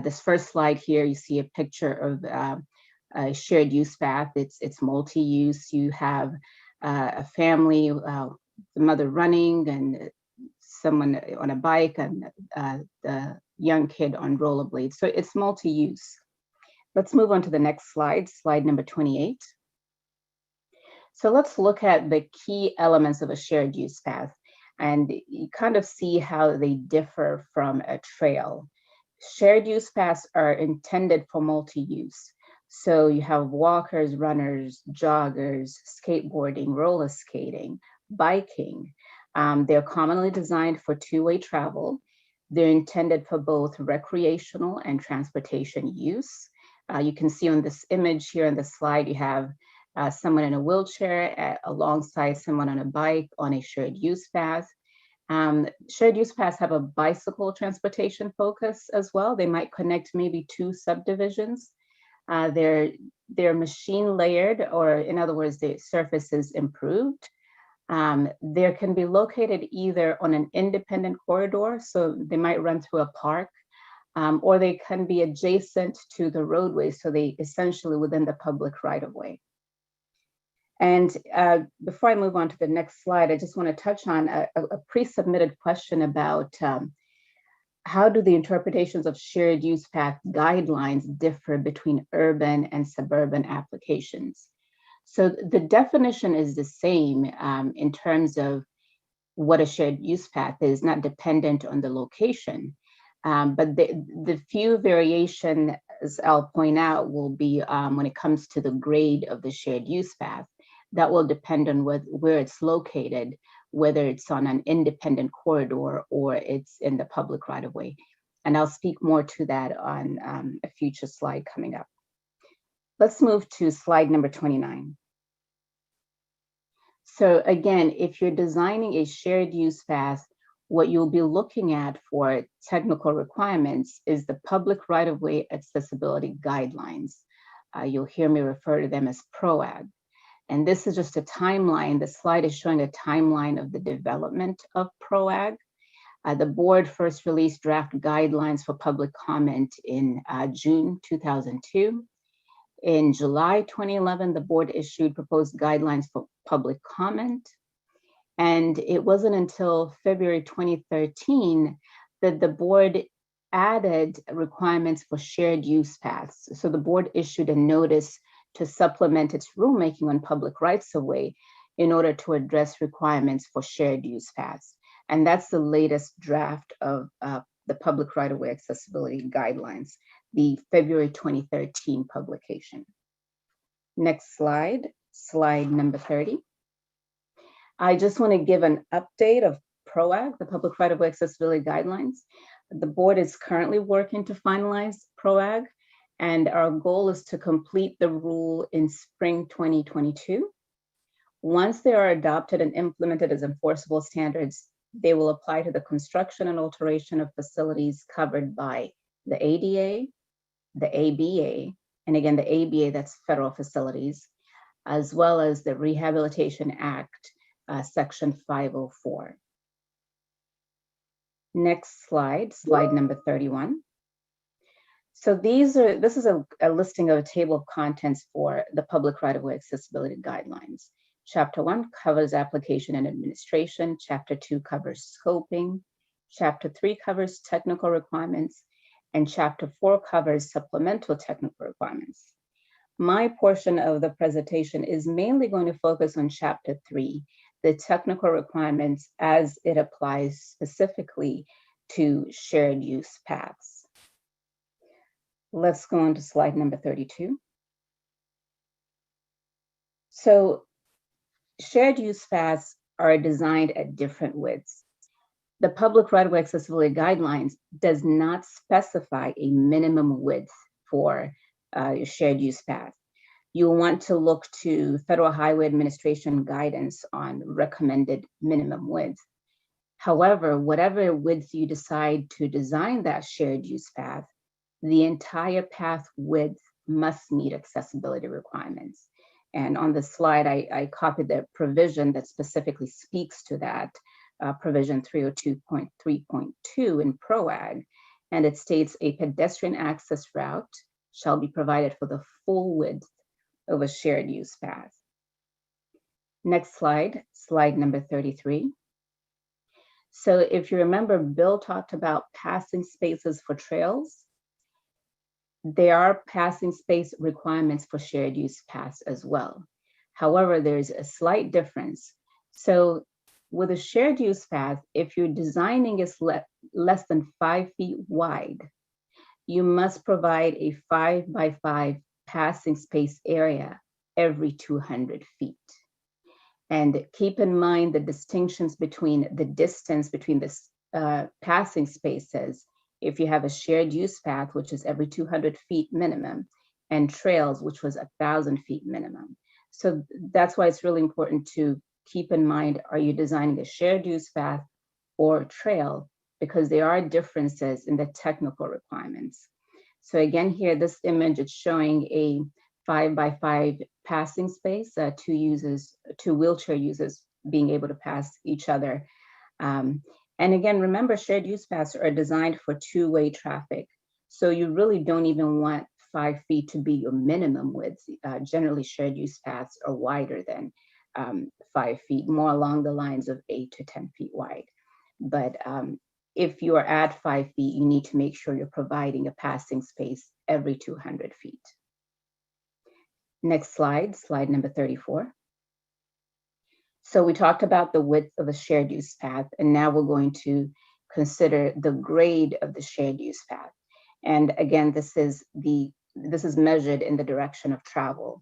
This first slide here, you see a picture of a shared use path. It's multi-use. You have a family, the mother running and someone on a bike, and the young kid on rollerblades. So it's multi-use. Let's move on to the next slide, slide number 28. So let's look at the key elements of a shared use path, and you kind of see how they differ from a trail. Shared use paths are intended for multi-use. So you have walkers, runners, joggers, skateboarding, roller skating, biking. They're commonly designed for two-way travel. They're intended for both recreational and transportation use. You can see on this image here on the slide, you have someone in a wheelchair alongside someone on a bike on a shared use path. Shared use paths have a bicycle transportation focus as well. They might connect maybe two subdivisions. They're machine layered, or in other words, the surface is improved. They can be located either on an independent corridor, so they might run through a park, or they can be adjacent to the roadway, so they essentially within the public right-of-way. And before I move on to the next slide, I just want to touch on a pre-submitted question about how do the interpretations of shared use path guidelines differ between urban and suburban applications? So the definition is the same in terms of what a shared use path is, not dependent on the location. But the few variations I'll point out will be when it comes to the grade of the shared use path. That will depend on where it's located, whether it's on an independent corridor or it's in the public right-of-way. And I'll speak more to that on a future slide coming up. Let's move to slide number 29. So again, if you're designing a shared use path, what you'll be looking at for technical requirements is the public right-of-way accessibility guidelines. You'll hear me refer to them as PROAG. And this is just a timeline. The slide is showing a timeline of the development of PROAG. The board first released draft guidelines for public comment in June 2002. In July 2011, the board issued proposed guidelines for public comment. And it wasn't until February 2013 that the board added requirements for shared use paths. So the board issued a notice to supplement its rulemaking on public rights of way in order to address requirements for shared use paths. And that's the latest draft of the public right of way accessibility guidelines, the February 2013 publication. Next slide, slide number 30. I just want to give an update of PROAG, the public right of way accessibility guidelines. The board is currently working to finalize PROAG, and our goal is to complete the rule in spring 2022. Once they are adopted and implemented as enforceable standards, they will apply to the construction and alteration of facilities covered by the ADA, the ABA, and again, the ABA, that's federal facilities, as well as the Rehabilitation Act, Section 504. Next slide, slide number 31. So this is a listing of a table of contents for the public right-of-way accessibility guidelines. Chapter 1 covers application and administration. Chapter 2 covers scoping. Chapter 3 covers technical requirements. And Chapter 4 covers supplemental technical requirements. My portion of the presentation is mainly going to focus on Chapter 3, the technical requirements as it applies specifically to shared use paths. Let's go on to slide number 32. So shared use paths are designed at different widths. The public right-of-way accessibility guidelines does not specify a minimum width for your shared use path. You'll want to look to Federal Highway Administration guidance on recommended minimum width. However, whatever width you decide to design that shared use path, the entire path width must meet accessibility requirements. And on the slide, I copied the provision that specifically speaks to that, provision 302.3.2 in PROAG, and it states a pedestrian access route shall be provided for the full width of a shared use path. Next slide, slide number 33. So if you remember, Bill talked about passing spaces for trails. There are passing space requirements for shared use paths as well. However, there's a slight difference. So with a shared use path, if you're designing it less than 5 feet wide, you must provide a 5 by 5 passing space area every 200 feet. And keep in mind the distinctions between the distance between the passing spaces. If you have a shared use path, which is every 200 feet minimum, and trails, which was 1,000 feet minimum. So that's why it's really important to keep in mind, are you designing a shared use path or a trail? Because there are differences in the technical requirements. So again, here, this image is showing a 5 by 5 passing space, two wheelchair users being able to pass each other. And again, remember, shared use paths are designed for two-way traffic. So you really don't even want 5 feet to be your minimum width. Generally, shared use paths are wider than 5 feet, more along the lines of 8 to 10 feet wide. But if you are at 5 feet, you need to make sure you're providing a passing space every 200 feet. Next slide, slide number 34. So we talked about the width of a shared use path, and now we're going to consider the grade of the shared use path. And again, this is measured in the direction of travel.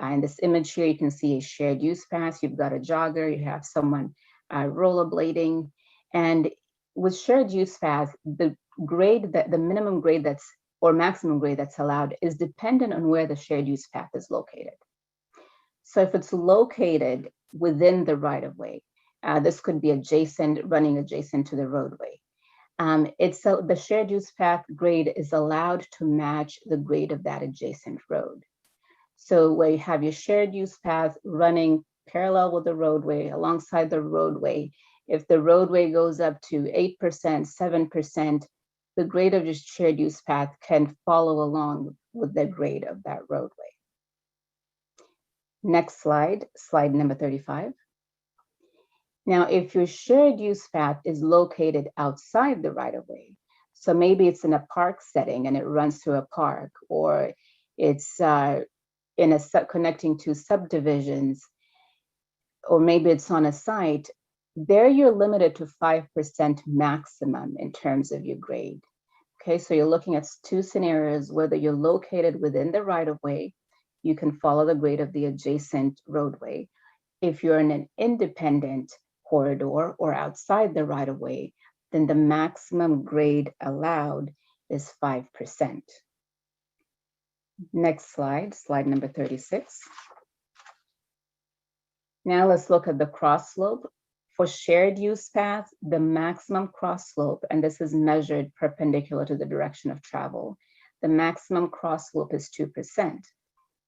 In this image here, you can see a shared use path. You've got a jogger, you have someone rollerblading, and with shared use path, the minimum grade or maximum grade that's allowed is dependent on where the shared use path is located. So if it's located within the right-of-way, this could be running adjacent to the roadway. The shared use path grade is allowed to match the grade of that adjacent road. So where you have your shared use path running parallel with the roadway, alongside the roadway, if the roadway goes up to 8%, 7%, the grade of your shared use path can follow along with the grade of that roadway. Next slide, slide number 35. Now, if your shared use path is located outside the right-of-way, So maybe it's in a park setting and it runs through a park, or it's in a connecting to subdivisions, or maybe it's on a site. There you're limited to 5% maximum in terms of your grade. Okay, so you're looking at two scenarios: whether you're located within the right-of-way, you can follow the grade of the adjacent roadway. If you're in an independent corridor or outside the right-of-way, then the maximum grade allowed is 5%. Next slide, slide number 36. Now let's look at the cross slope. For shared use paths, the maximum cross slope, and this is measured perpendicular to the direction of travel, the maximum cross slope is 2%.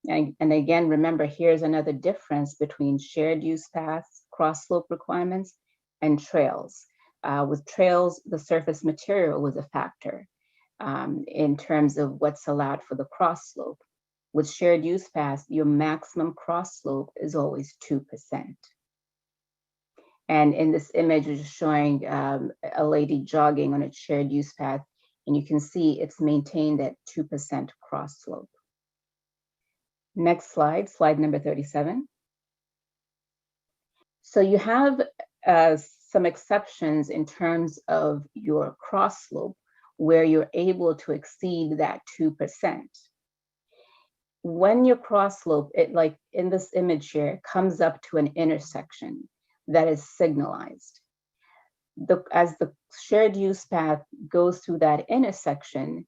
And again, remember, here's another difference between shared use paths, cross slope requirements, and trails. With trails, the surface material was a factor in terms of what's allowed for the cross slope. With shared use paths, your maximum cross slope is always 2%. And in this image, it's showing a lady jogging on a shared use path, and you can see it's maintained at 2% cross slope. Next slide, slide number 37. So you have some exceptions in terms of your cross slope where you're able to exceed that 2%. When your cross slope, like in this image here, comes up to an intersection that is signalized. As the shared use path goes through that intersection,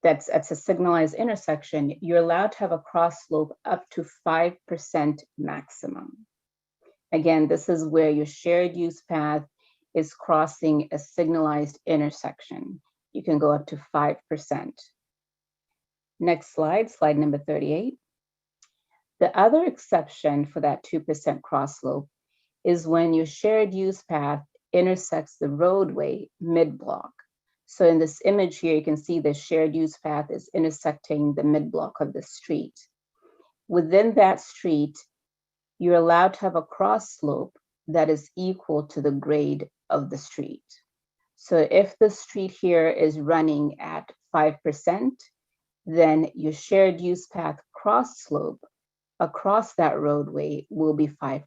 that's a signalized intersection, you're allowed to have a cross slope up to 5% maximum. Again, this is where your shared use path is crossing a signalized intersection. You can go up to 5%. Next slide, slide number 38. The other exception for that 2% cross slope is when your shared use path intersects the roadway mid-block. So in this image here, you can see the shared use path is intersecting the mid-block of the street. Within that street, you're allowed to have a cross slope that is equal to the grade of the street. So if the street here is running at 5%, then your shared use path cross slope across that roadway will be 5%.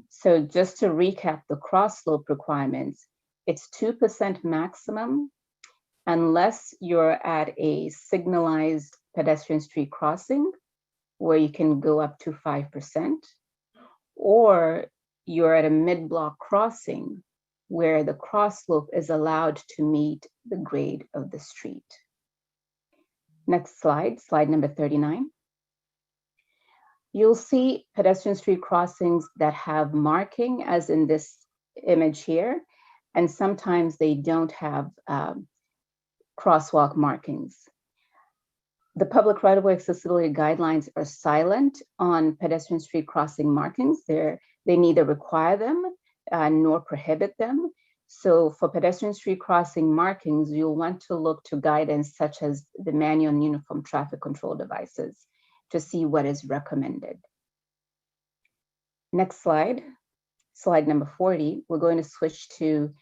So just to recap the cross slope requirements, it's 2% maximum unless you're at a signalized pedestrian street crossing where you can go up to 5%, or you're at a mid-block crossing where the cross slope is allowed to meet the grade of the street. Next slide, slide number 39. You'll see pedestrian street crossings that have marking, as in this image here, and sometimes they don't have crosswalk markings. The public right-of-way accessibility guidelines are silent on pedestrian street crossing markings. They neither require them nor prohibit them. So for pedestrian street crossing markings, you'll want to look to guidance such as the manual and uniform traffic control devices to see what is recommended. Next slide, slide number 40. We're going to switch to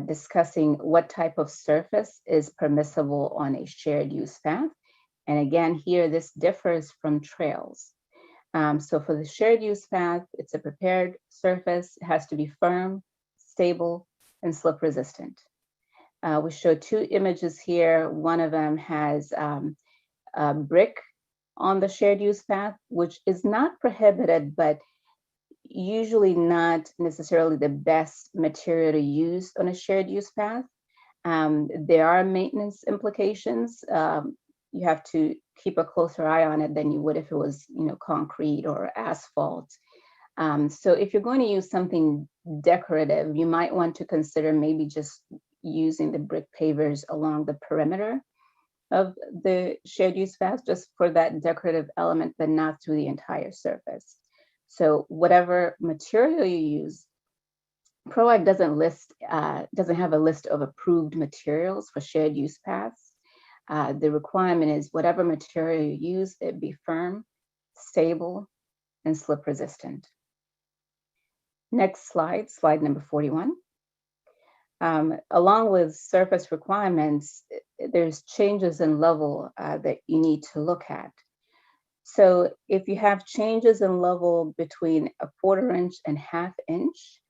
discussing what type of surface is permissible on a shared use path. And again, here, this differs from trails. So for the shared use path, it's a prepared surface. It has to be firm, stable, and slip resistant. We show two images here. One of them has a brick on the shared use path, which is not prohibited, but usually not necessarily the best material to use on a shared use path. There are maintenance implications. You have to keep a closer eye on it than you would if it was, concrete or asphalt. So if you're going to use something decorative, you might want to consider maybe just using the brick pavers along the perimeter of the shared use path, just for that decorative element, but not through the entire surface. So whatever material you use, ProAg doesn't have a list of approved materials for shared use paths. The requirement is whatever material you use, it be firm, stable, and slip resistant. Next slide, slide number 41. Along with surface requirements, there's changes in level that you need to look at. So if you have changes in level between a 1/4 inch and 1/2 inch,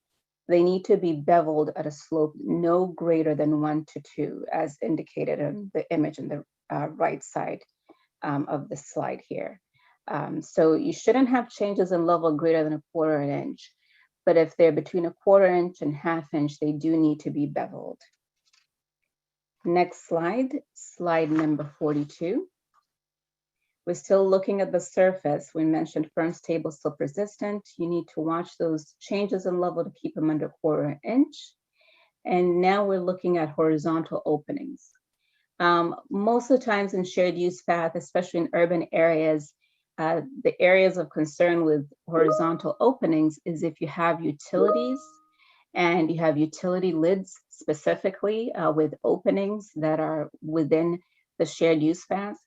they need to be beveled at a slope no greater than 1 to 2, as indicated in the image on the right side of the slide here. So you shouldn't have changes in level greater than a 1/4 inch, but if they're between a 1/4 inch and 1/2 inch, they do need to be beveled. Next slide, slide number 42. We're still looking at the surface. We mentioned firm, stable, slip resistant. You need to watch those changes in level to keep them under 1/4 inch. And now we're looking at horizontal openings. Most of the times in shared use path, especially in urban areas, the areas of concern with horizontal openings is if you have utilities and you have utility lids specifically with openings that are within the shared use path.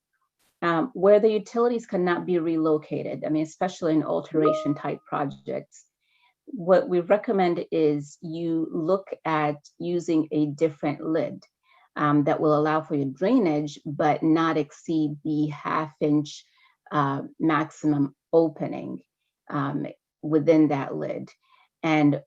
Where the utilities cannot be relocated, I mean, especially in alteration type projects, what we recommend is you look at using a different lid that will allow for your drainage, but not exceed the 1/2 inch maximum opening within that lid. And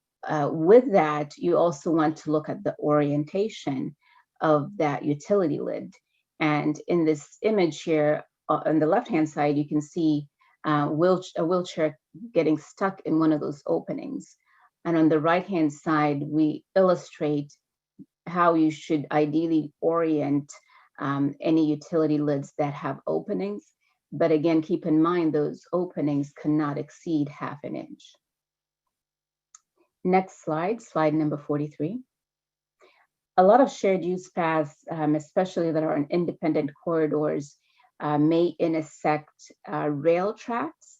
with that, you also want to look at the orientation of that utility lid. And in this image here, on the left-hand side, you can see a wheelchair getting stuck in one of those openings. And on the right-hand side, we illustrate how you should ideally orient any utility lids that have openings. But again, keep in mind those openings cannot exceed 1/2 inch. Next slide, slide number 43. A lot of shared use paths, especially that are in independent corridors, may intersect rail tracks.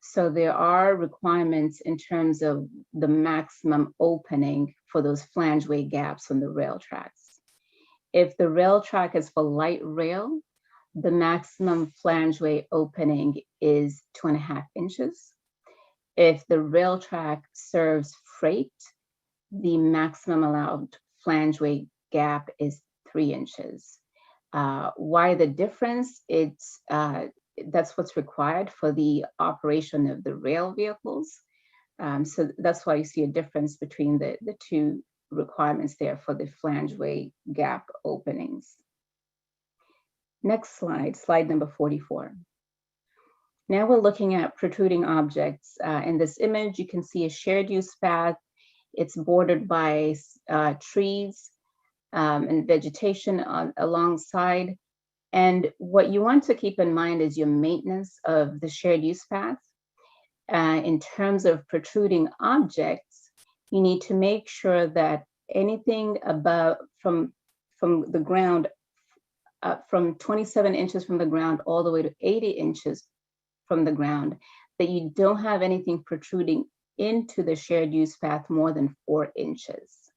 So there are requirements in terms of the maximum opening for those flangeway gaps on the rail tracks. If the rail track is for light rail, the maximum flangeway opening is 2.5 inches. If the rail track serves freight, the maximum allowed flangeway gap is 3 inches. Why the difference? That's what's required for the operation of the rail vehicles. So that's why you see a difference between the two requirements there for the flangeway gap openings. Next slide, slide number 44. Now we're looking at protruding objects. In this image, you can see a shared use path. It's bordered by trees and vegetation alongside. And what you want to keep in mind is your maintenance of the shared use path. In terms of protruding objects, you need to make sure that anything above from the ground, from 27 inches from the ground all the way to 80 inches from the ground, that you don't have anything protruding into the shared use path more than 4 inches.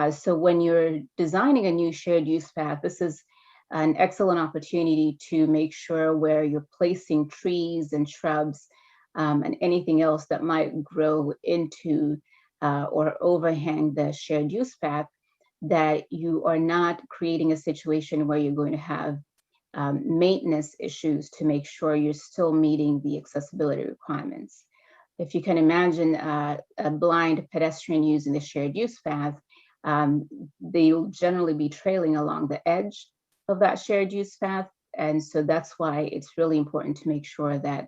So when you're designing a new shared use path, this is an excellent opportunity to make sure where you're placing trees and shrubs and anything else that might grow into or overhang the shared use path, that you are not creating a situation where you're going to have maintenance issues to make sure you're still meeting the accessibility requirements. If you can imagine a blind pedestrian using the shared use path, they'll generally be trailing along the edge of that shared use path. And so that's why it's really important to make sure that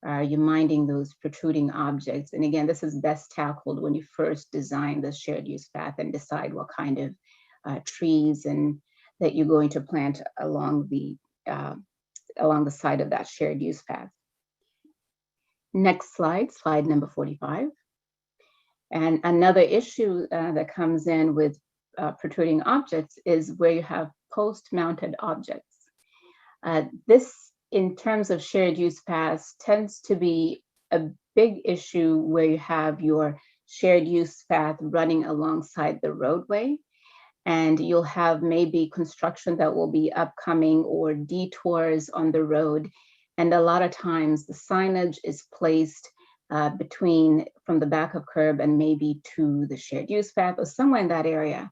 you're minding those protruding objects. And again, this is best tackled when you first design the shared use path and decide what kind of trees and that you're going to plant along the side of that shared use path. Next slide, slide number 45. And another issue that comes in with protruding objects is where you have post-mounted objects. This, in terms of shared use paths, tends to be a big issue where you have your shared use path running alongside the roadway, and you'll have maybe construction that will be upcoming or detours on the road. And a lot of times the signage is placed from the back of curb and maybe to the shared use path or somewhere in that area.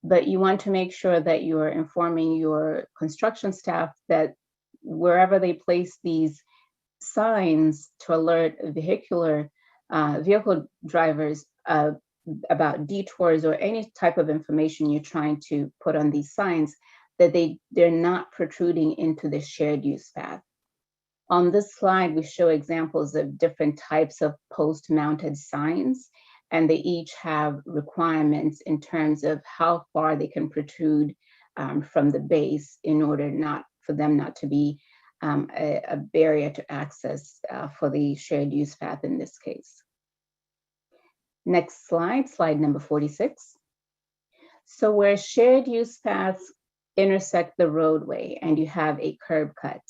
but you want to make sure that you're informing your construction staff that wherever they place these signs to alert vehicle drivers about detours or any type of information you're trying to put on these signs, that they're not protruding into the shared use path. On this slide, we show examples of different types of post-mounted signs, and they each have requirements in terms of how far they can protrude from the base in order for them not to be a barrier to access for the shared use path in this case. Next slide, slide number 46. So where shared use paths intersect the roadway and you have a curb cut,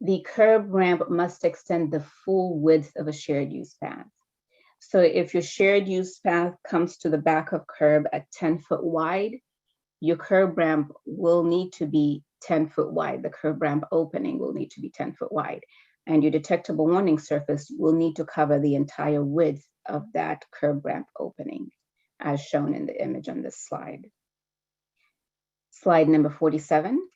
the curb ramp must extend the full width of a shared use path. So if your shared use path comes to the back of curb at 10 foot wide, your curb ramp will need to be 10 foot wide. The curb ramp opening will need to be 10 foot wide. And your detectable warning surface will need to cover the entire width of that curb ramp opening, as shown in the image on this slide. Slide number 47.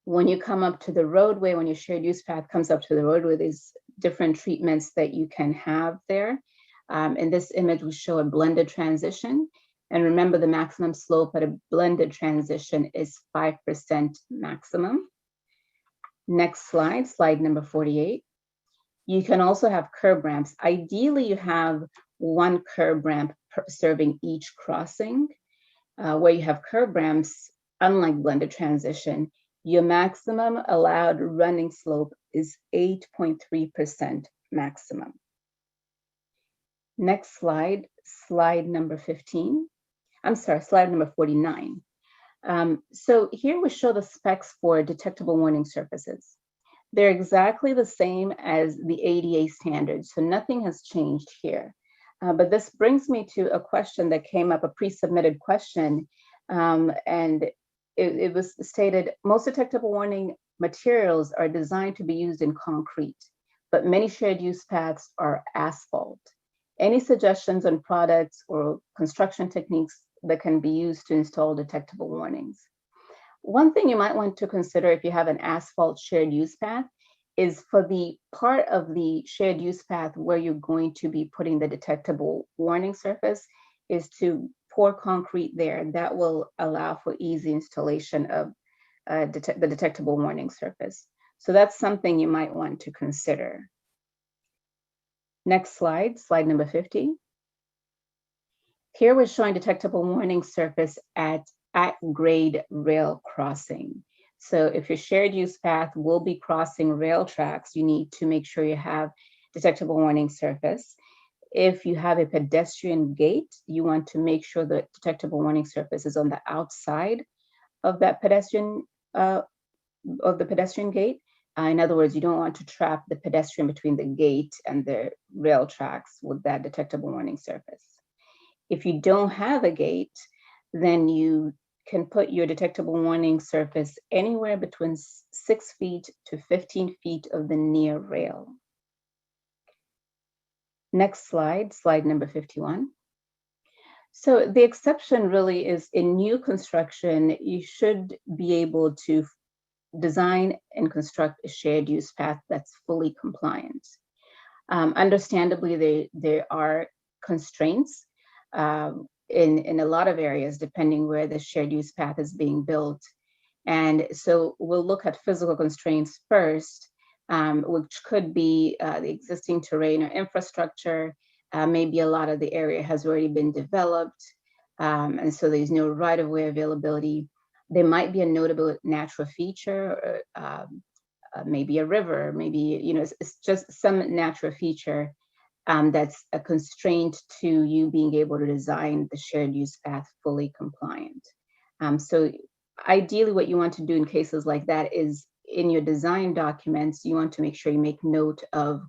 When you come up to the roadway, when your shared use path comes up to the roadway, there's different treatments that you can have there. In this image, we show a blended transition. And remember, the maximum slope at a blended transition is 5% maximum. Next slide, slide number 48. You can also have curb ramps. Ideally, you have one curb ramp serving each crossing. Where you have curb ramps, unlike blended transition, your maximum allowed running slope is 8.3% maximum. Next slide, slide number 15. I'm sorry, slide number 49. So here we show the specs for detectable warning surfaces. They're exactly the same as the ADA standards, so nothing has changed here. But this brings me to a question that came up, a pre-submitted question, and it was stated, most detectable warning materials are designed to be used in concrete, but many shared use paths are asphalt. Any suggestions on products or construction techniques that can be used to install detectable warnings? One thing you might want to consider if you have an asphalt shared use path is for the part of the shared use path where you're going to be putting the detectable warning surface is to pour concrete there. That will allow for easy installation of the detectable warning surface. So that's something you might want to consider. Next slide, slide number 50. Here we're showing detectable warning surface at grade rail crossing. So if your shared use path will be crossing rail tracks, you need to make sure you have detectable warning surface. If you have a pedestrian gate, you want to make sure that detectable warning surface is on the outside of that pedestrian gate. In other words, you don't want to trap the pedestrian between the gate and the rail tracks with that detectable warning surface. If you don't have a gate, then you can put your detectable warning surface anywhere between 6 feet to 15 feet of the near rail. Next slide, slide number 51. So the exception really is in new construction, you should be able to design and construct a shared use path that's fully compliant. Understandably, there are constraints in a lot of areas, depending where the shared use path is being built. And so we'll look at physical constraints first, which could be the existing terrain or infrastructure. Maybe a lot of the area has already been developed, and so there's no right-of-way availability. There might be a notable natural feature, maybe a river, maybe, it's just some natural feature that's a constraint to you being able to design the shared use path fully compliant. So ideally what you want to do in cases like that is in your design documents, you want to make sure you make note of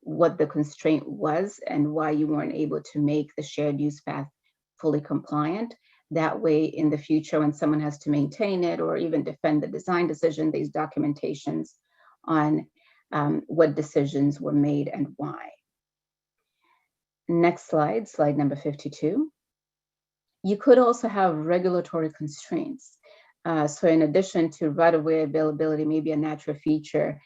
what the constraint was and why you weren't able to make the shared use path fully compliant. That way, in the future, when someone has to maintain it or even defend the design decision, there's documentations on what decisions were made and why. Next slide, slide number 52. You could also have regulatory constraints. So in addition to right-of-way availability, maybe a natural feature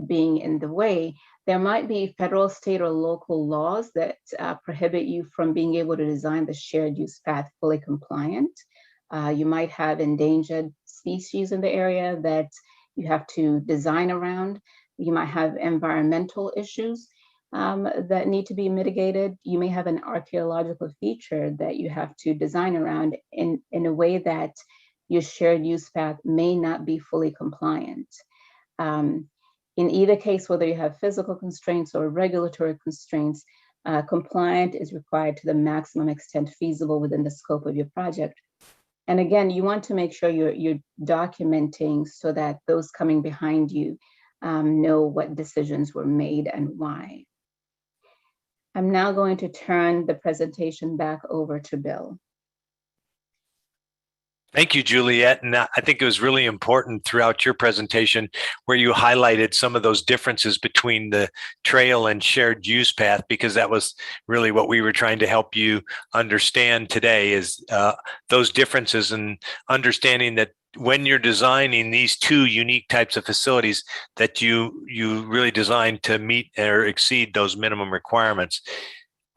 being in the way, there might be federal, state, or local laws that prohibit you from being able to design the shared use path fully compliant. You might have endangered species in the area that you have to design around. You might have environmental issues that need to be mitigated. You may have an archaeological feature that you have to design around in a way that your shared use path may not be fully compliant. In either case, whether you have physical constraints or regulatory constraints, compliant is required to the maximum extent feasible within the scope of your project. And again, you want to make sure you're documenting so that those coming behind you know what decisions were made and why. I'm now going to turn the presentation back over to Bill. Thank you, Juliet. And I think it was really important throughout your presentation where you highlighted some of those differences between the trail and shared use path, because that was really what we were trying to help you understand today, is those differences, and understanding that when you're designing these two unique types of facilities, that you really designed to meet or exceed those minimum requirements.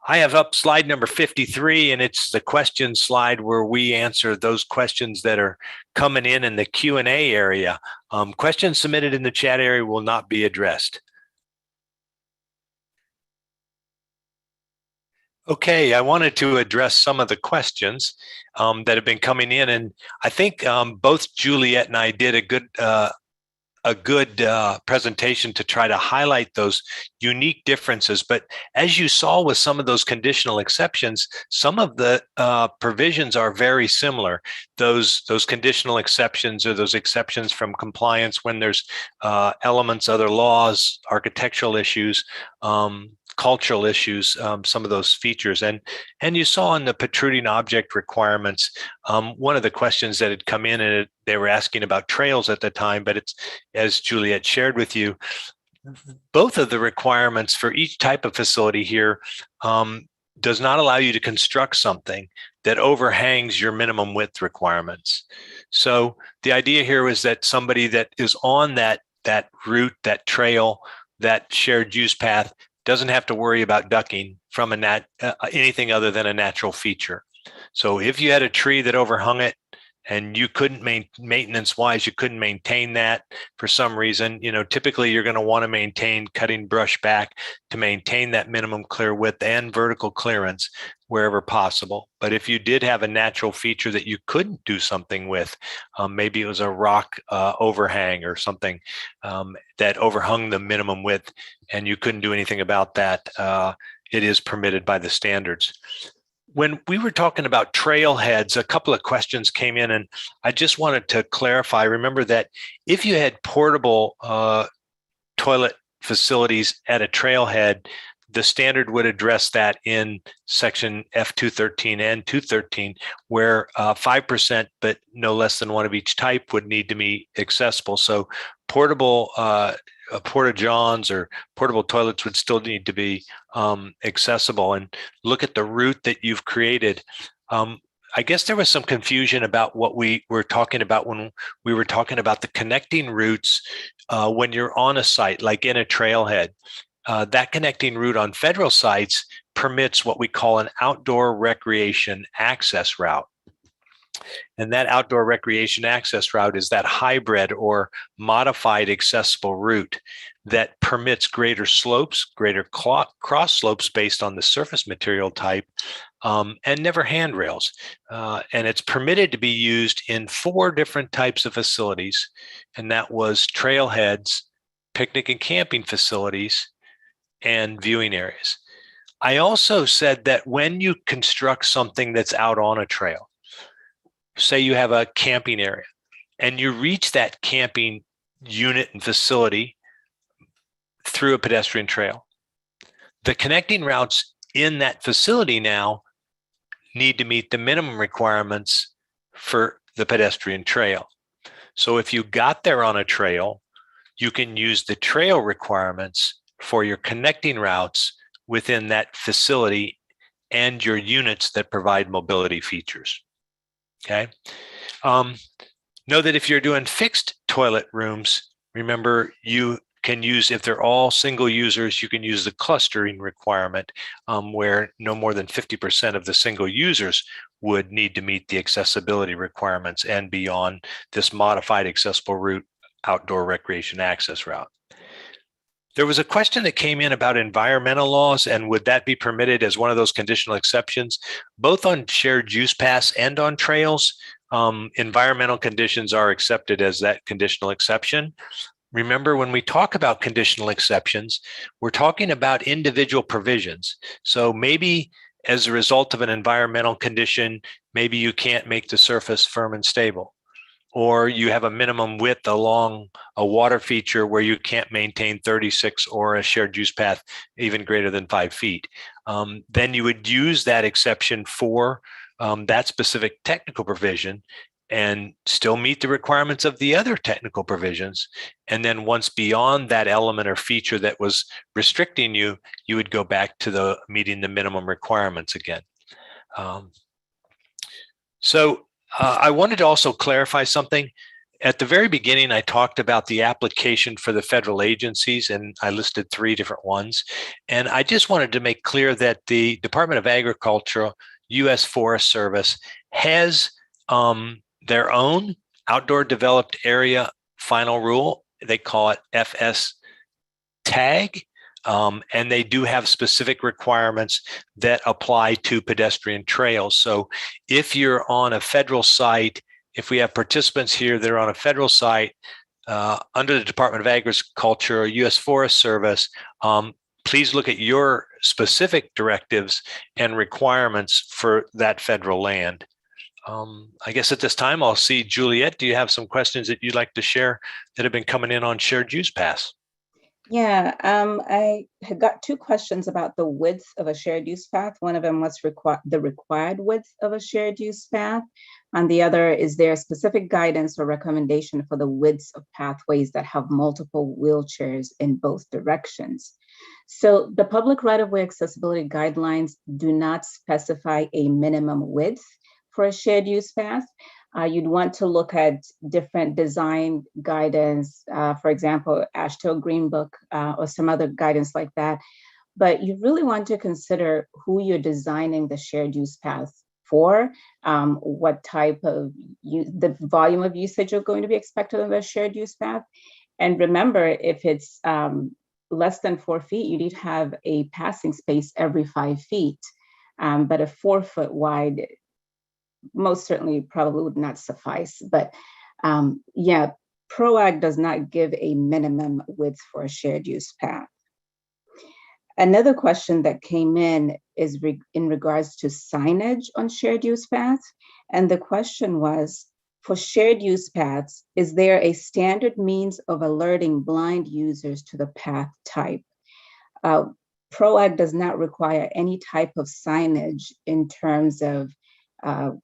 I have up slide number 53, and it's the question slide where we answer those questions that are coming in the Q&A area. Questions submitted in the chat area will not be addressed. Okay, I wanted to address some of the questions that have been coming in, and I think both Juliet and I did a good presentation to try to highlight those unique differences. But as you saw with some of those conditional exceptions, some of the provisions are very similar. Those conditional exceptions, or those exceptions from compliance when there's elements, other laws, architectural issues, cultural issues, some of those features. And you saw in the protruding object requirements, one of the questions that had come in, and they were asking about trails at the time, but it's, as Juliet shared with you, both of the requirements for each type of facility here does not allow you to construct something that overhangs your minimum width requirements. So the idea here was that somebody that is on that route, that trail, that shared use path, doesn't have to worry about ducking from anything other than a natural feature. So if you had a tree that overhung it and you couldn't maintenance wise, you couldn't maintain that for some reason, typically you're going to want to maintain cutting brush back to maintain that minimum clear width and vertical clearance wherever possible. But if you did have a natural feature that you couldn't do something with, maybe it was a rock overhang or something that overhung the minimum width and you couldn't do anything about that, it is permitted by the standards. When we were talking about trailheads, a couple of questions came in, and I just wanted to clarify. Remember that if you had portable toilet facilities at a trailhead, the standard would address that in section F213 and 213, where 5%, but no less than one of each type, would need to be accessible. So portable porta-johns or portable toilets would still need to be accessible. And look at the route that you've created. I guess there was some confusion about what we were talking about when we were talking about the connecting routes when you're on a site, like in a trailhead. That connecting route on federal sites permits what we call an outdoor recreation access route. And that outdoor recreation access route is that hybrid or modified accessible route that permits greater slopes, greater cross slopes based on the surface material type, and never handrails. And it's permitted to be used in 4 different types of facilities. And that was trailheads, picnic and camping facilities, and viewing areas. I also said that when you construct something that's out on a trail, say you have a camping area and you reach that camping unit and facility through a pedestrian trail, the connecting routes in that facility now need to meet the minimum requirements for the pedestrian trail. So if you got there on a trail, you can use the trail requirements for your connecting routes within that facility and your units that provide mobility features. Okay. Know that if you're doing fixed toilet rooms, remember you can use, if they're all single users, you can use the clustering requirement where no more than 50% of the single users would need to meet the accessibility requirements and beyond this modified accessible route outdoor recreation access route. There was a question that came in about environmental laws and would that be permitted as one of those conditional exceptions, both on shared use paths and on trails. Environmental conditions are accepted as that conditional exception. Remember, when we talk about conditional exceptions, we're talking about individual provisions. So maybe as a result of an environmental condition, maybe you can't make the surface firm and stable, or you have a minimum width along a water feature where you can't maintain 36 or a shared use path even greater than 5 feet. Then you would use that exception for that specific technical provision and still meet the requirements of the other technical provisions. And then once beyond that element or feature that was restricting you, you would go back to the meeting the minimum requirements again. I wanted to also clarify something. At the very beginning, I talked about the application for the federal agencies, and I listed 3 different ones. And I just wanted to make clear that the Department of Agriculture, U.S. Forest Service, has their own outdoor developed area final rule. They call it FS tag. And they do have specific requirements that apply to pedestrian trails. So if you're on a federal site, if we have participants here that are on a federal site under the Department of Agriculture or U.S. Forest Service, please look at your specific directives and requirements for that federal land. I guess at this time, I'll see Juliet. Do you have some questions that you'd like to share that have been coming in on shared use paths? Yeah, I had got 2 questions about the width of a shared use path. One of them was the required width of a shared use path. And the other, is there specific guidance or recommendation for the widths of pathways that have multiple wheelchairs in both directions? So the public right-of-way accessibility guidelines do not specify a minimum width for a shared use path. You'd want to look at different design guidance, for example, Asheville Green Book or some other guidance like that. But you really want to consider who you're designing the shared use path for, what type of the volume of usage are going to be expected of a shared use path. And remember, if it's less than 4 feet, you need to have a passing space every 5 feet. But a 4 foot wide most certainly probably would not suffice. But yeah, PROAG does not give a minimum width for a shared use path. Another question that came in is in regards to signage on shared use paths. And the question was, for shared use paths, is there a standard means of alerting blind users to the path type? PROAG does not require any type of signage in terms of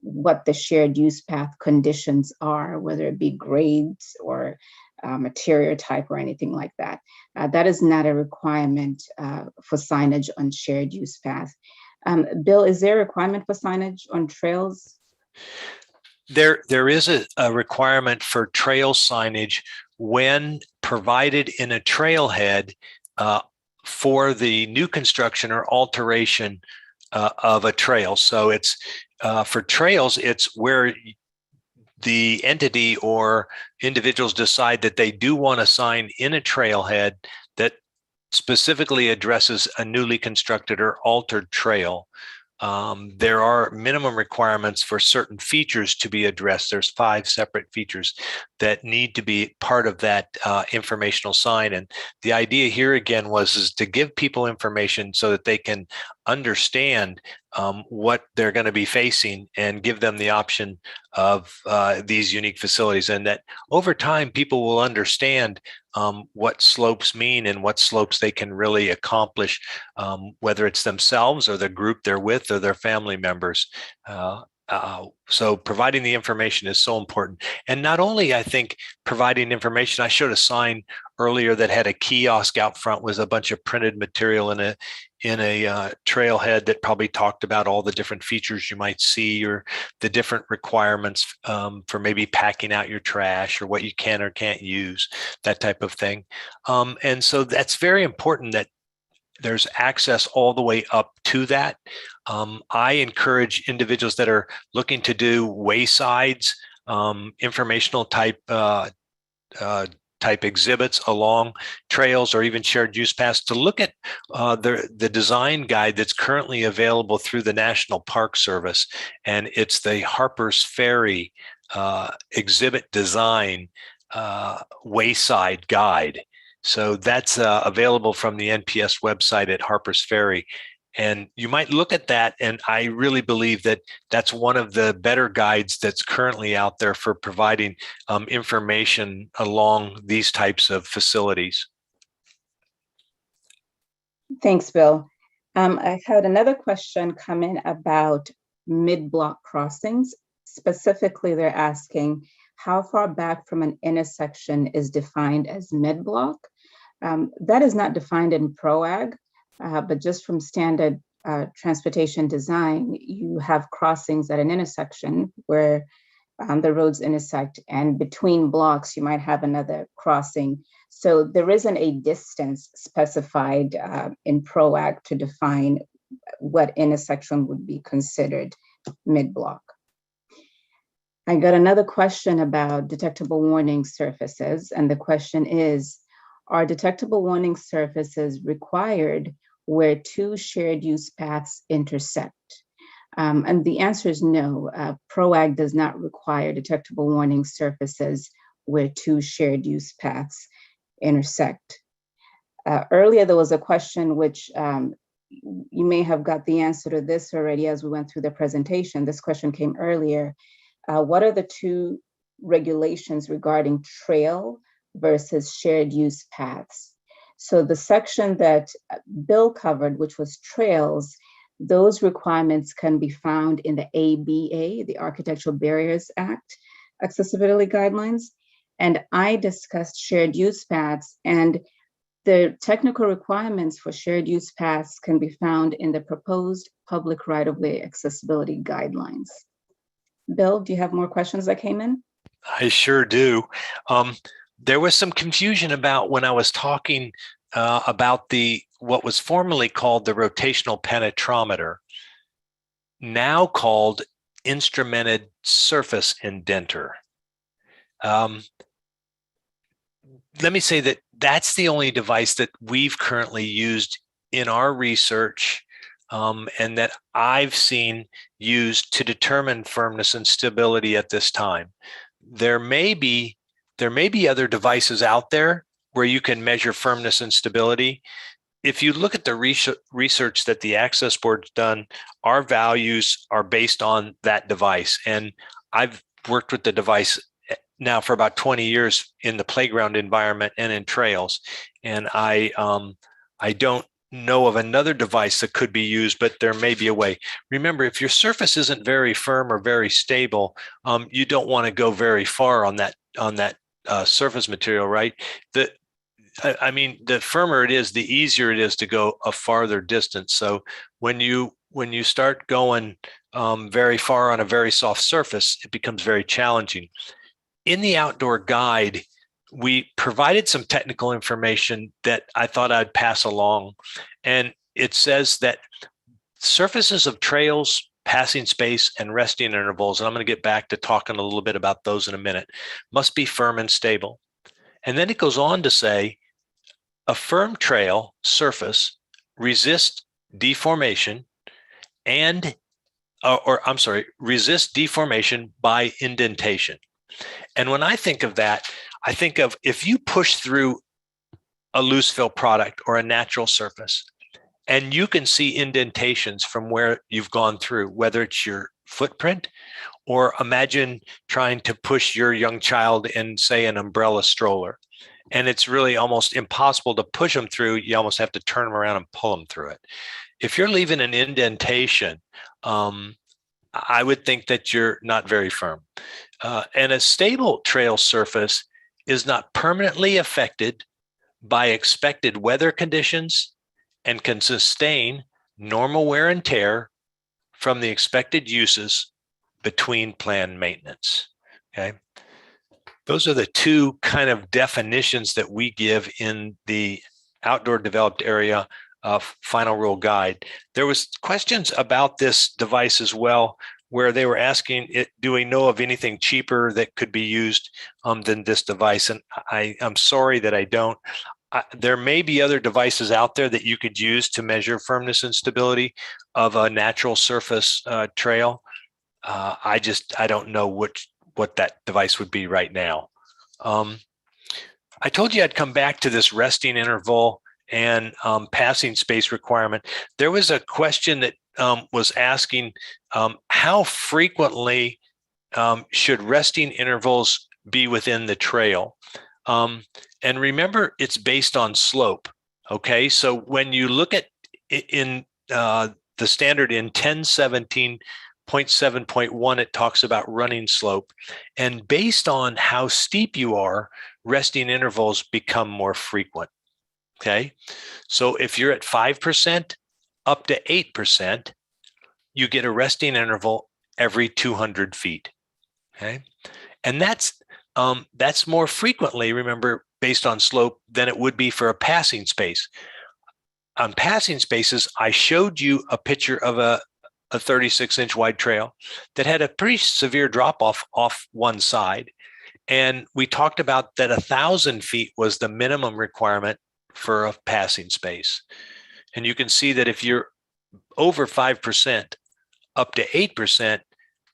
what the shared use path conditions are, whether it be grades or material type or anything like that. That is not a requirement for signage on shared use paths. Bill, is there a requirement for signage on trails? There is a requirement for trail signage when provided in a trailhead for the new construction or alteration of a trail. So it's for trails, it's where the entity or individuals decide that they do want a sign in a trailhead that specifically addresses a newly constructed or altered trail. There are minimum requirements for certain features to be addressed. There's 5 separate features that need to be part of that informational sign. And the idea here again was to give people information so that they can understand what they're going to be facing and give them the option of these unique facilities. And that over time, people will understand what slopes mean and what slopes they can really accomplish, whether it's themselves or the group they're with or their family members. So providing the information is so important. And not only, I think, providing information, I showed a sign earlier that had a kiosk out front with a bunch of printed material in a trailhead that probably talked about all the different features you might see, or the different requirements for maybe packing out your trash, or what you can or can't use, that type of thing. And so that's very important that there's access all the way up to that. I encourage individuals that are looking to do waysides, informational type exhibits along trails, or even shared use paths, to look at the design guide that's currently available through the National Park Service. And it's the Harper's Ferry exhibit design wayside guide. So that's available from the NPS website at Harper's Ferry. And you might look at that, and I really believe that that's one of the better guides that's currently out there for providing information along these types of facilities. Thanks, Bill. I had another question come in about mid-block crossings. Specifically, they're asking how far back from an intersection is defined as mid-block. That is not defined in PROAG, but just from standard transportation design, you have crossings at an intersection where the roads intersect, and between blocks, you might have another crossing. So there isn't a distance specified in PROAG to define what intersection would be considered mid-block. I got another question about detectable warning surfaces, and the question is, are detectable warning surfaces required where two shared use paths intersect? And the answer is no. PROAG does not require detectable warning surfaces where two shared use paths intersect. Earlier, there was a question which you may have got the answer to this already as we went through the presentation. This question came earlier. What are the two regulations regarding trail versus shared use paths? So the section that Bill covered, which was trails, those requirements can be found in the ABA, the Architectural Barriers Act, accessibility guidelines. And I discussed shared use paths, and the technical requirements for shared use paths can be found in the proposed public right-of-way accessibility guidelines. Bill, do you have more questions that came in? I sure do. There was some confusion about when I was talking about what was formerly called the rotational penetrometer, now called instrumented surface indenter. Let me say that that's the only device that we've currently used in our research, and that I've seen used to determine firmness and stability at this time. There may be other devices out there where you can measure firmness and stability. If you look at the research that the Access Board's done, our values are based on that device. And I've worked with the device now for about 20 years in the playground environment and in trails. And I don't know of another device that could be used, but there may be a way. Remember, if your surface isn't very firm or very stable, you don't want to go very far on that surface material, right? The firmer it is, the easier it is to go a farther distance. So when you start going very far on a very soft surface, it becomes very challenging. In the outdoor guide, we provided some technical information that I thought I'd pass along. And it says that surfaces of trails, passing space, and resting intervals, and I'm going to get back to talking a little bit about those in a minute, must be firm and stable. And then it goes on to say, a firm trail surface resists deformation resists deformation by indentation. And when I think of that, I think of if you push through a loose fill product or a natural surface, and you can see indentations from where you've gone through, whether it's your footprint, or imagine trying to push your young child in, say, an umbrella stroller. And it's really almost impossible to push them through. You almost have to turn them around and pull them through it. If you're leaving an indentation, I would think that you're not very firm. And a stable trail surface is not permanently affected by expected weather conditions and can sustain normal wear and tear from the expected uses between planned maintenance. Okay. Those are the two kind of definitions that we give in the outdoor developed area final rule guide. There was questions about this device as well, where they were asking, do we know of anything cheaper that could be used than this device? And I'm sorry that I don't. There may be other devices out there that you could use to measure firmness and stability of a natural surface trail. I don't know what that device would be right now. I told you I'd come back to this resting interval and passing space requirement. There was a question that was asking how frequently should resting intervals be within the trail? And remember, it's based on slope. Okay, so when you look at in the standard in 1017.7.1, it talks about running slope. And based on how steep you are, resting intervals become more frequent. Okay, so if you're at 5% up to 8%, you get a resting interval every 200 feet. Okay, and that's more frequently, remember, based on slope than it would be for a passing space. On passing spaces, I showed you a picture of a 36-inch wide trail that had a pretty severe drop off one side. And we talked about that 1,000 feet was the minimum requirement for a passing space. And you can see that if you're over 5% up to 8%,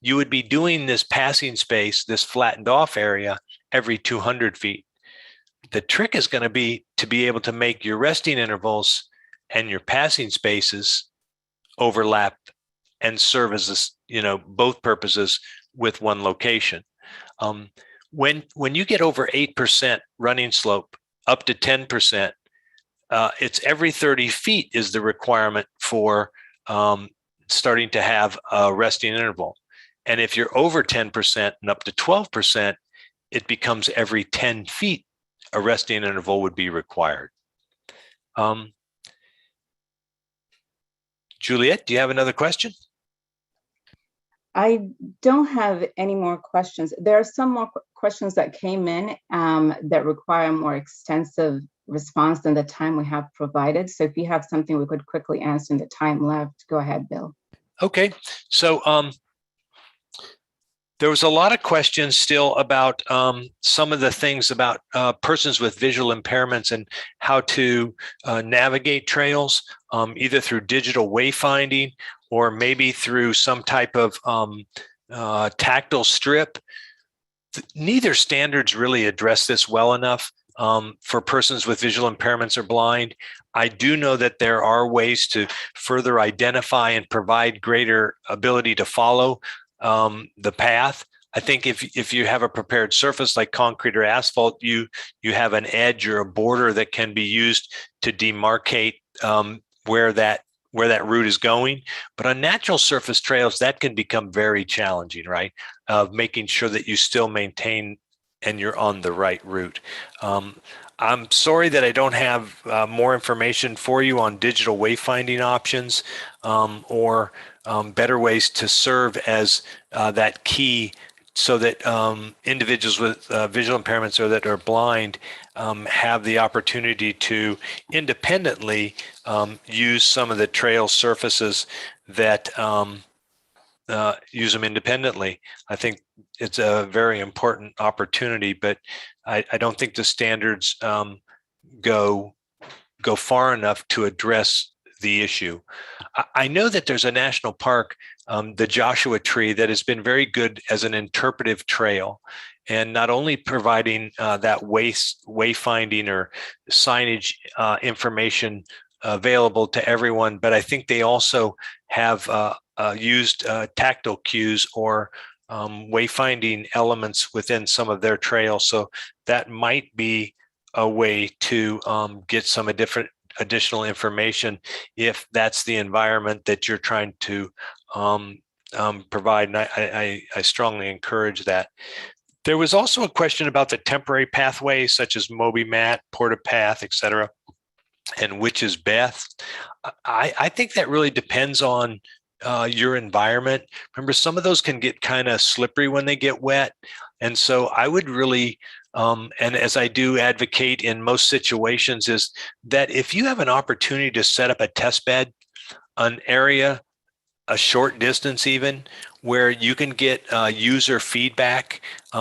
you would be doing this passing space, this flattened off area, every 200 feet. The trick is going to be able to make your resting intervals and your passing spaces overlap and serve as both purposes with one location. When you get over 8% running slope up to 10%, it's every 30 feet is the requirement for starting to have a resting interval. And if you're over 10% and up to 12%, it becomes every 10 feet a resting interval would be required. Juliet, do you have another question? I don't have any more questions. There are some more questions that came in that require a more extensive response than the time we have provided. So if you have something we could quickly answer in the time left, go ahead, Bill. Okay, so there was a lot of questions still about some of the things about persons with visual impairments and how to navigate trails, either through digital wayfinding or maybe through some type of tactile strip. Neither standards really address this well enough for persons with visual impairments or blind. I do know that there are ways to further identify and provide greater ability to follow the path. I think if you have a prepared surface like concrete or asphalt, you have an edge or a border that can be used to demarcate where that route is going. But on natural surface trails, that can become very challenging, right? Of making sure that you still maintain and you're on the right route. I'm sorry that I don't have more information for you on digital wayfinding options or better ways to serve as that key so that individuals with visual impairments or that are blind have the opportunity to independently use some of the trail surfaces that use them independently. I think it's a very important opportunity, but I don't think the standards go far enough to address the issue. I know that there's a national park, the Joshua Tree, that has been very good as an interpretive trail, and not only providing that wayfinding or signage information available to everyone, but I think they also have used tactile cues or wayfinding elements within some of their trails. So that might be a way to get some additional information if that's the environment that you're trying to provide, and I strongly encourage that. There was also a question about the temporary pathways such as MobiMat, PortaPath, et cetera, and which is best. I think that really depends on your environment. Remember, some of those can get kind of slippery when they get wet. And so I would really, and as I do advocate in most situations, is that if you have an opportunity to set up a test bed, an area, a short distance even, where you can get user feedback,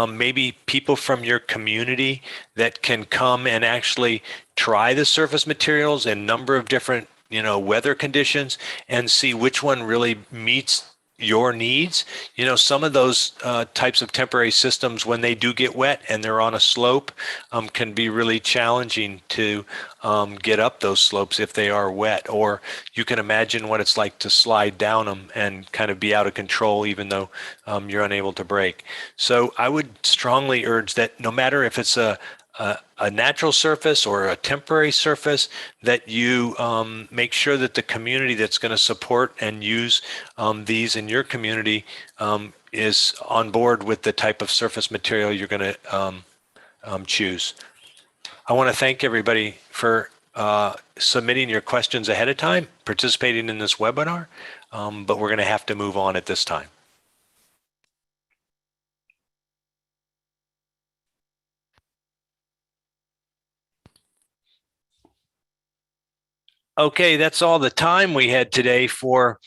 maybe people from your community that can come and actually try the surface materials in a number of different, weather conditions and see which one really meets your needs. Some of those types of temporary systems, when they do get wet and they're on a slope, can be really challenging to get up those slopes if they are wet. Or you can imagine what it's like to slide down them and kind of be out of control, even though you're unable to brake. So I would strongly urge that no matter if it's a natural surface or a temporary surface, that you make sure that the community that's going to support and use these in your community is on board with the type of surface material you're going to choose. I want to thank everybody for submitting your questions ahead of time, participating in this webinar, but we're going to have to move on at this time. Okay, that's all the time we had today for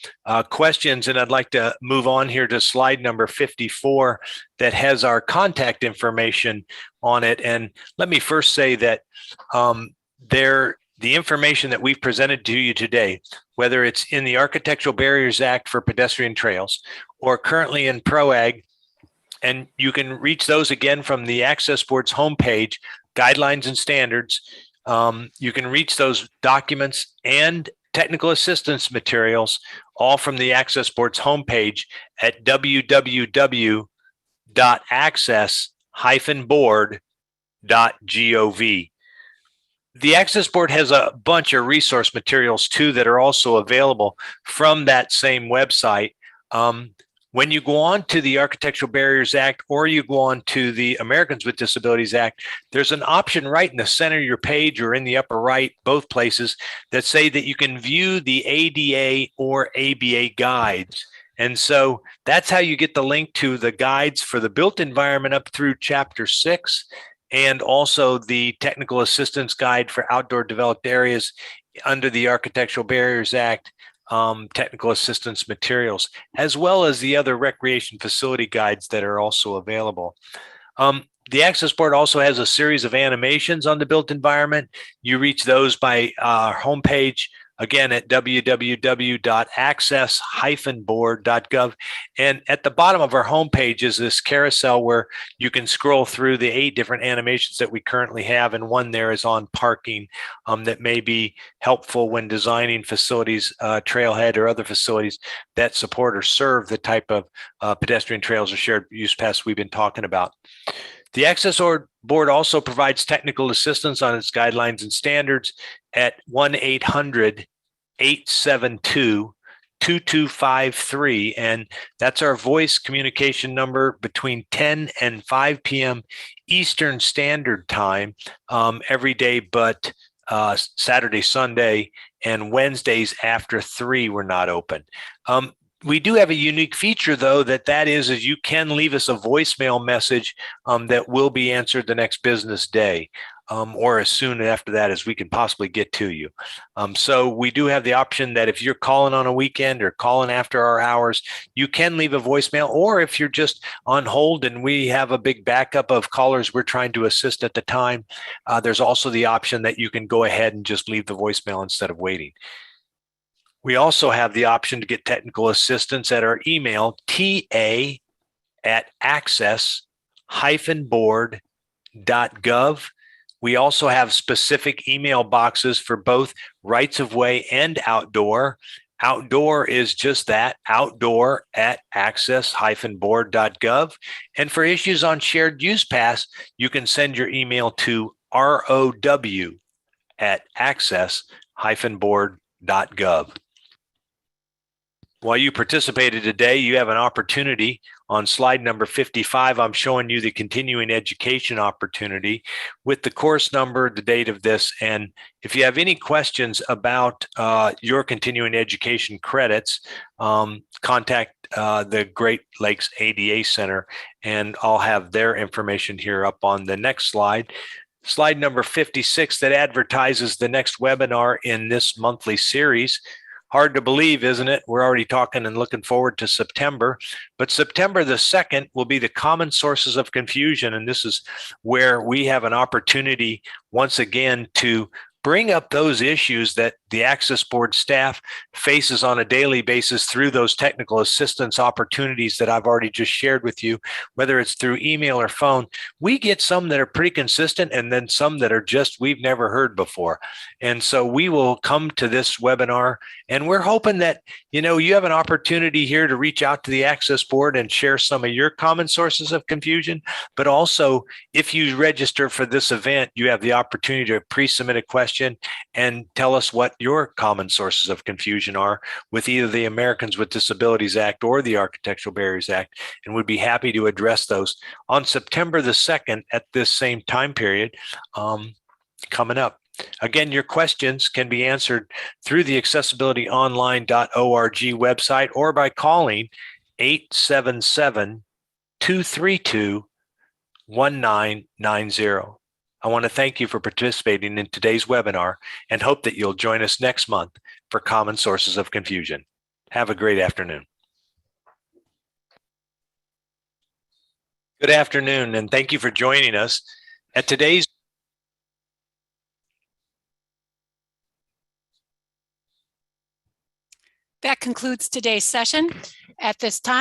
questions, and I'd like to move on here to slide number 54 that has our contact information on it. And let me first say that the information that we've presented to you today, whether it's in the Architectural Barriers Act for pedestrian trails or currently in PROAG, and you can reach those again from the Access Board's homepage, Guidelines and Standards. You can reach those documents and technical assistance materials all from the Access Board's homepage at www.access-board.gov. The Access Board has a bunch of resource materials too that are also available from that same website. When you go on to the Architectural Barriers Act or you go on to the Americans with Disabilities Act, there's an option right in the center of your page or in the upper right, both places, that say that you can view the ADA or ABA guides. And so that's how you get the link to the guides for the built environment up through Chapter 6, and also the Technical Assistance Guide for Outdoor Developed Areas under the Architectural Barriers Act. Technical assistance materials, as well as the other recreation facility guides that are also available. The Access Board also has a series of animations on the built environment. You reach those by our homepage, again, at www.access-board.gov. And at the bottom of our homepage is this carousel where you can scroll through the 8 different animations that we currently have. And one there is on parking that may be helpful when designing facilities, Trailhead or other facilities that support or serve the type of pedestrian trails or shared use paths we've been talking about. The Access Board also provides technical assistance on its guidelines and standards at 1-800-872-2253. And that's our voice communication number between 10 and 5 p.m. Eastern Standard Time every day, but Saturday, Sunday, and Wednesdays after 3 we're not open. We do have a unique feature, though, that is you can leave us a voicemail message that will be answered the next business day, or as soon after that as we can possibly get to you. So we do have the option that if you're calling on a weekend or calling after our hours, you can leave a voicemail, or if you're just on hold and we have a big backup of callers we're trying to assist at the time, there's also the option that you can go ahead and just leave the voicemail instead of waiting. We also have the option to get technical assistance at our email, ta@access-board.gov. We also have specific email boxes for both rights of way and outdoor. Outdoor is just that, outdoor at access-board.gov. And for issues on shared use paths, you can send your email to row@access-board.gov. While you participated today, you have an opportunity on slide number 55. I'm showing you the continuing education opportunity with the course number, the date of this. And if you have any questions about your continuing education credits, contact the Great Lakes ADA Center, and I'll have their information here up on the next slide. Slide number 56 that advertises the next webinar in this monthly series. Hard to believe, isn't it? We're already talking and looking forward to September, but September the 2nd will be the common sources of confusion. And this is where we have an opportunity once again to bring up those issues that the Access Board staff faces on a daily basis through those technical assistance opportunities that I've already just shared with you, whether it's through email or phone. We get some that are pretty consistent and then some that are just we've never heard before. And so we will come to this webinar, and we're hoping that, you know, you have an opportunity here to reach out to the Access Board and share some of your common sources of confusion. But also, if you register for this event, you have the opportunity to pre-submit a question and tell us what your common sources of confusion are with either the Americans with Disabilities Act or the Architectural Barriers Act, and we'd be happy to address those on September the 2nd at this same time period coming up. Again, your questions can be answered through the accessibilityonline.org website or by calling 877-232-1990. I want to thank you for participating in today's webinar and hope that you'll join us next month for Common Sources of Confusion. Have a great afternoon. Good afternoon, and thank you for joining us at today's That concludes today's session. At this time,